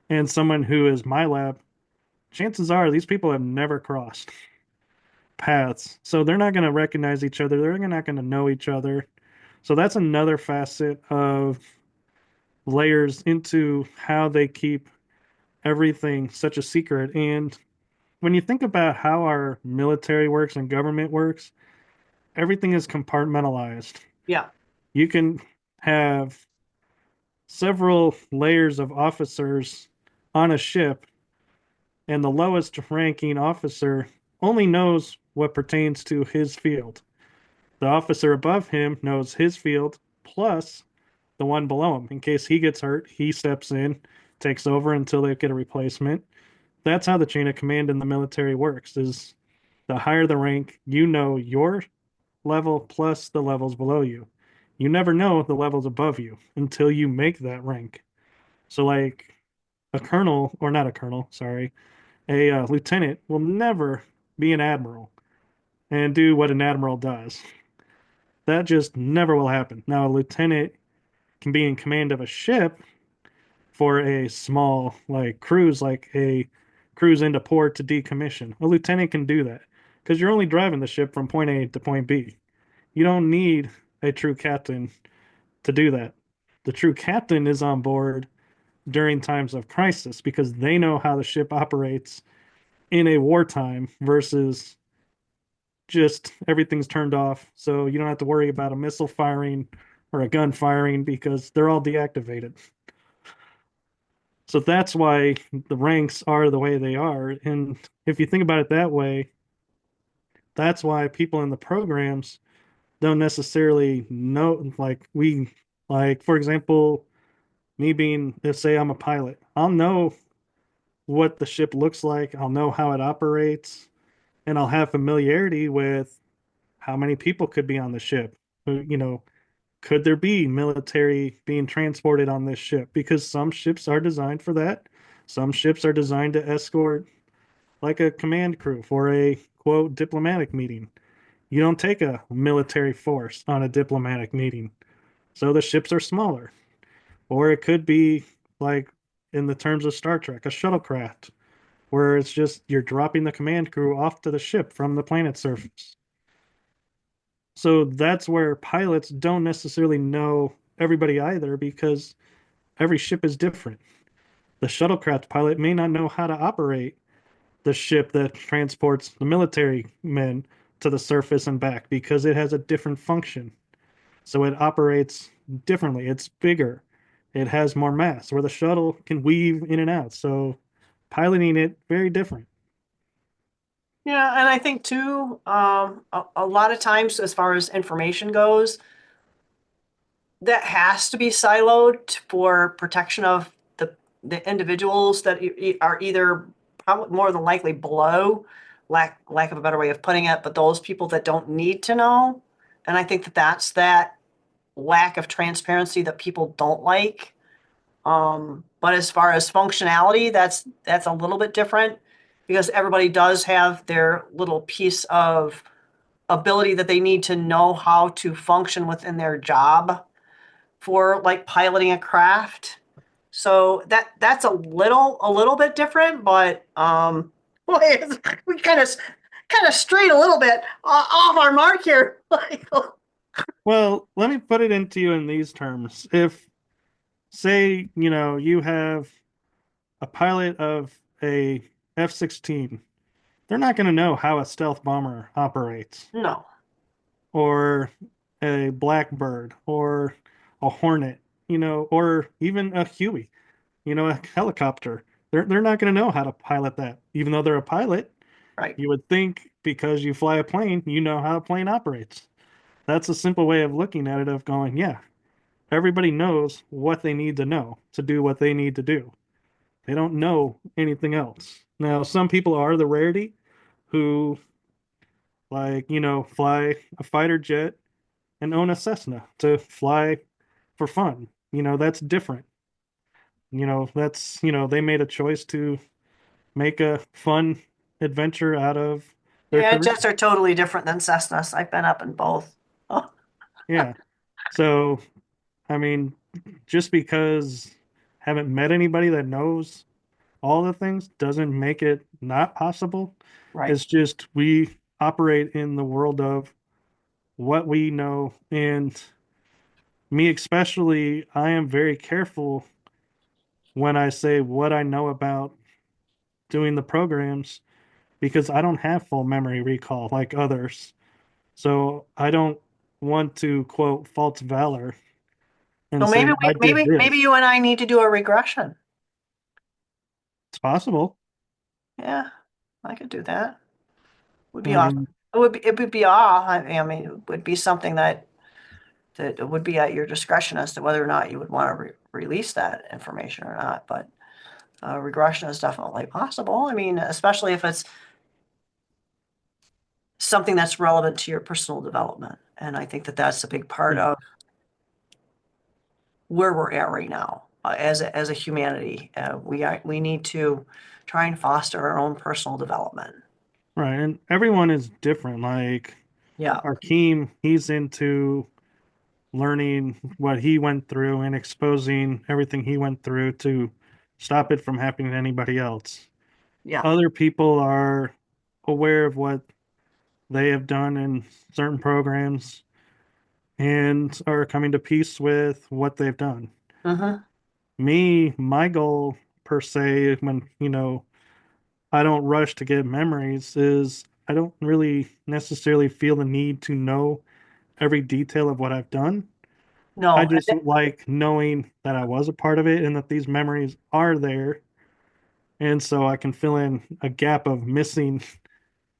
and someone who is my lab, chances are these people have never crossed paths. So they're not going to recognize each other. They're not going to know each other. So that's another facet of layers into how they keep everything such a secret. And when you think about how our military works and government works, everything is compartmentalized. yeah, You can have several layers of officers on a ship, and the lowest ranking officer only knows what pertains to his field. The officer above him knows his field plus the one below him. In case he gets hurt, he steps in, takes over until they get a replacement. That's how the chain of command in the military works is the higher the rank, you know your level plus the levels below you. You never know the levels above you until you make that rank. So like a colonel or not a colonel, sorry, a lieutenant will never be an admiral and do what an admiral does. That just never will happen. Now, a lieutenant can be in command of a ship for a small, like, cruise, like a cruise into port to decommission. A lieutenant can do that because you're only driving the ship from point A to point B. You don't need a true captain to do that. The true captain is on board during times of crisis because they know how the ship operates in a wartime versus just everything's turned off. So you don't have to worry about a missile firing or a gun firing because they're all deactivated. So that's why the ranks are the way they are. And if you think about it that way, that's why people in the programs don't necessarily know, like, for example, me being, let's say I'm a pilot, I'll know what the ship looks like, I'll know how it operates, and I'll have familiarity with how many people could be on the ship. Could there be military being transported on this ship? Because some ships are designed for that. Some ships are designed to escort like a command crew for a quote diplomatic meeting. You don't take a military force on a diplomatic meeting. So the ships are smaller. Or it could be like in the terms of Star Trek, a shuttlecraft, where it's just you're dropping the command crew off to the ship from the planet surface. So that's where pilots don't necessarily know everybody either because every ship is different. The shuttlecraft pilot may not know how to operate the ship that transports the military men to the surface and back because it has a different function. So it operates differently. It's bigger. It has more mass, where the shuttle can weave in and out. So piloting it, very different. Yeah, and I think too, a lot of times as far as information goes, that has to be siloed for protection of the individuals that are either probably more than likely below, lack of a better way of putting it, but those people that don't need to know. And I think that that's that lack of transparency that people don't like. But as far as functionality, that's a little bit different because everybody does have their little piece of ability that they need to know how to function within their job for like piloting a craft. So that's a little bit different, but boy, we kind of strayed a little bit off our mark here. Well, let me put it into you in these terms. If, say, you have a pilot of a F-16, they're not going to know how a stealth bomber operates, No, or a Blackbird, or a Hornet, or even a Huey, a helicopter. They're not going to know how to pilot that. Even though they're a pilot, right. you would think because you fly a plane, you know how a plane operates. That's a simple way of looking at it, of going, yeah, everybody knows what they need to know to do what they need to do. They don't know anything else. Now, some people are the rarity who, like, fly a fighter jet and own a Cessna to fly for fun. That's different. They made a choice to make a fun adventure out of their Yeah, career. jets are totally different than Cessnas. I've been up in both. Oh, Yeah. So, I mean, just because haven't met anybody that knows all the things doesn't make it not possible. right. It's just we operate in the world of what we know. And me, especially, I am very careful when I say what I know about doing the programs because I don't have full memory recall like others. So I don't want to quote false valor So and maybe say I did maybe this. you and I need to do a regression. It's possible. Yeah, I could do that. Would be I awesome. mean, It would be awe. I mean, it would be something that it would be at your discretion as to whether or not you would want to release that information or not. But regression is definitely possible. I mean, especially if it's something that's relevant to your personal development. And I think that that's a big part yeah, of where we're at right now as a humanity. We need to try and foster our own personal development. right. And everyone is different. Like Yeah. Arkeem, he's into learning what he went through and exposing everything he went through to stop it from happening to anybody else. Yeah. Other people are aware of what they have done in certain programs and are coming to peace with what they've done. Hmm. Me, my goal per se, when, I don't rush to get memories, is I don't really necessarily feel the need to know every detail of what I've done. I No, just like knowing that I was a part of it and that these memories are there. And so I can fill in a gap of missing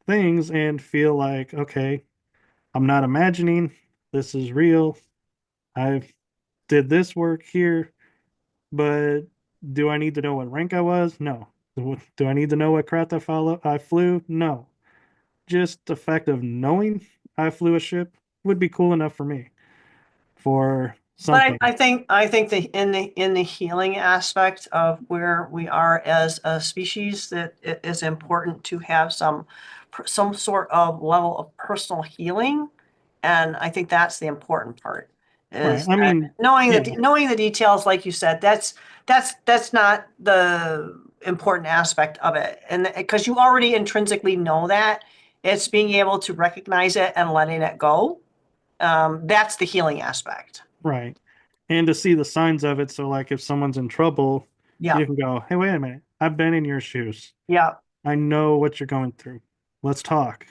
things and feel like, okay, I'm not imagining. This is real. I did this work here, but do I need to know what rank I was? No. Do I need to know what craft I flew? No. Just the fact of knowing I flew a ship would be cool enough for me for but I, something. I think that in the healing aspect of where we are as a species, that it is important to have some sort of level of personal healing, and I think that's the important part. Right. is I mean, knowing yeah, knowing the details, like you said, that's not the important aspect of it. And because you already intrinsically know that, it's being able to recognize it and letting it go. That's the healing aspect. right. And to see the signs of it. So, like, if someone's in trouble, Yeah. you can go, hey, wait a minute. I've been in your shoes. Yeah. I know what you're going through. Let's talk.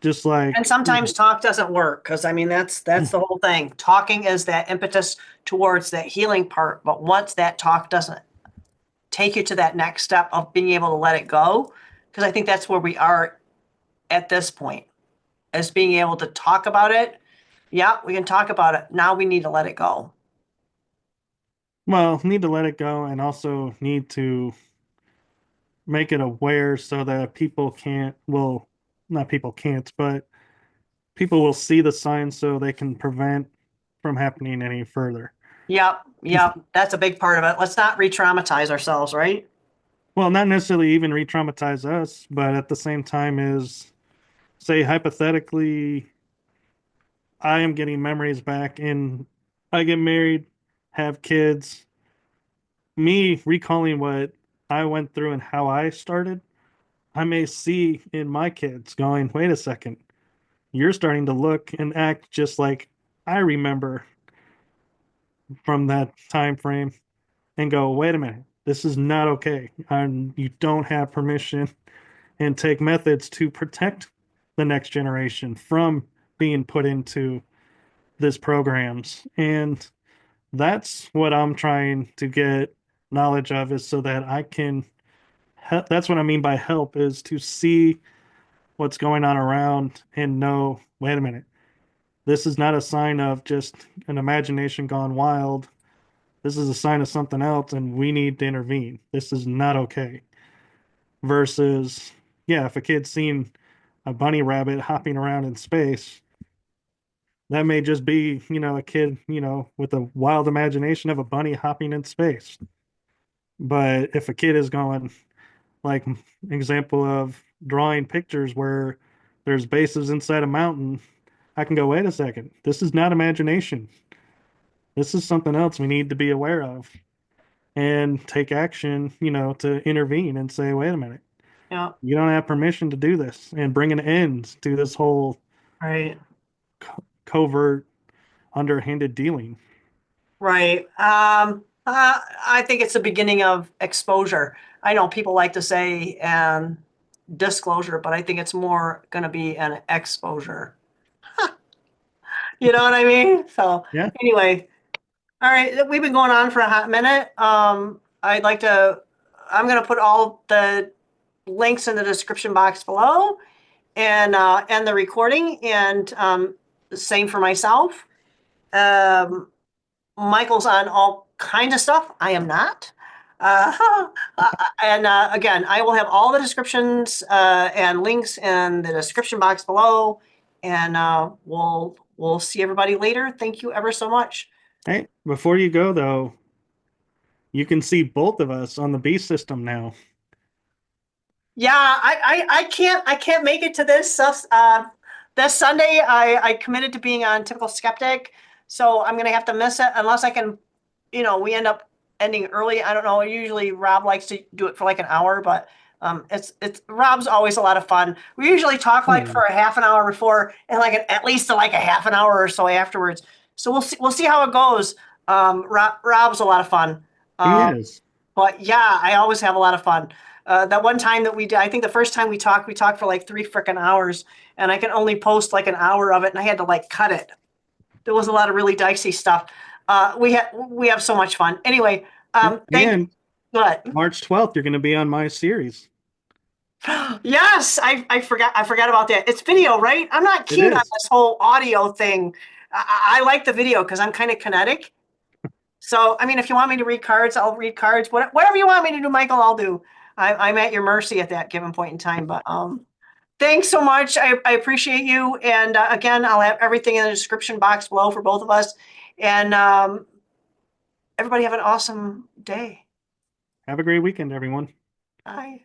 Just And like, sometimes talk doesn't work because I mean that's the whole thing. Talking is that impetus towards that healing part, but once that talk doesn't take you to that next step of being able to let it go, because I think that's where we are at this point, is being able to talk about it. Yeah, we can talk about it. Now we need to let it go. well, need to let it go and also need to make it aware so that people can't, well, not people can't, but people will see the signs so they can prevent from happening any further. Yep, yep. That's a big part of it. Let's not re-traumatize ourselves, right? Well, not necessarily even re-traumatize us, but at the same time is say hypothetically I am getting memories back and I get married, have kids, me recalling what I went through and how I started, I may see in my kids going, wait a second, you're starting to look and act just like I remember from that time frame and go, wait a minute, this is not okay. You don't have permission and take methods to protect the next generation from being put into this programs. And that's what I'm trying to get knowledge of is so that I can that's what I mean by help is to see what's going on around and know, wait a minute, this is not a sign of just an imagination gone wild. This is a sign of something else and we need to intervene. This is not okay. Versus, yeah, if a kid's seen a bunny rabbit hopping around in space, that may just be, a kid, with a wild imagination of a bunny hopping in space. But if a kid is going, like, example of drawing pictures where there's bases inside a mountain, I can go, wait a second, this is not imagination. This is something else we need to be aware of and take action, to intervene and say, wait a minute, Yeah, you don't have permission to do this and bring an end to this whole right. covert, underhanded dealing. Right. I think it's the beginning of exposure. I know people like to say disclosure, but I think it's more going to be an exposure. You know what I mean? So Yeah. anyway, all right, we've been going on for a hot minute. I'm going to put all the links in the description box below and the recording and same for myself. Um, Michael's on all kinds of stuff. I am not. Uh, and again, I will have all the descriptions and links in the description box below. And we'll see everybody later. Thank you ever so much. Hey, before you go though, you can see both of us on the B system now. Yeah, I can't make it to this Sunday. I committed to being on Typical Skeptic, so I'm gonna have to miss it unless I can, we end up ending early. I don't know. Usually Rob likes to do it for like an hour, but it's Rob's always a lot of fun. We usually talk like Hmm. for a half an hour before and like at least like a half an hour or so afterwards. So we'll see how it goes. Rob's a lot of fun. He Um, is. but yeah, I always have a lot of fun. That one time that we did, I think the first time we talked for like 3 freaking hours, and I can only post like an hour of it, and I had to like cut it. There was a lot of really dicey stuff. We have so much fun. Anyway, Yeah. thank And what? March 12th, you're going to be on my series. Yes, I forgot about that. It's video, right? I'm not It keen on is. this whole audio thing. I like the video because I'm kind of kinetic. So, I mean, if you want me to read cards, I'll read cards. Whatever you want me to do, Michael, I'll do. I'm at your mercy at that given point in time. But thanks so much. I appreciate you. And again, I'll have everything in the description box below for both of us. And everybody have an awesome day. Have a great weekend, everyone. Bye.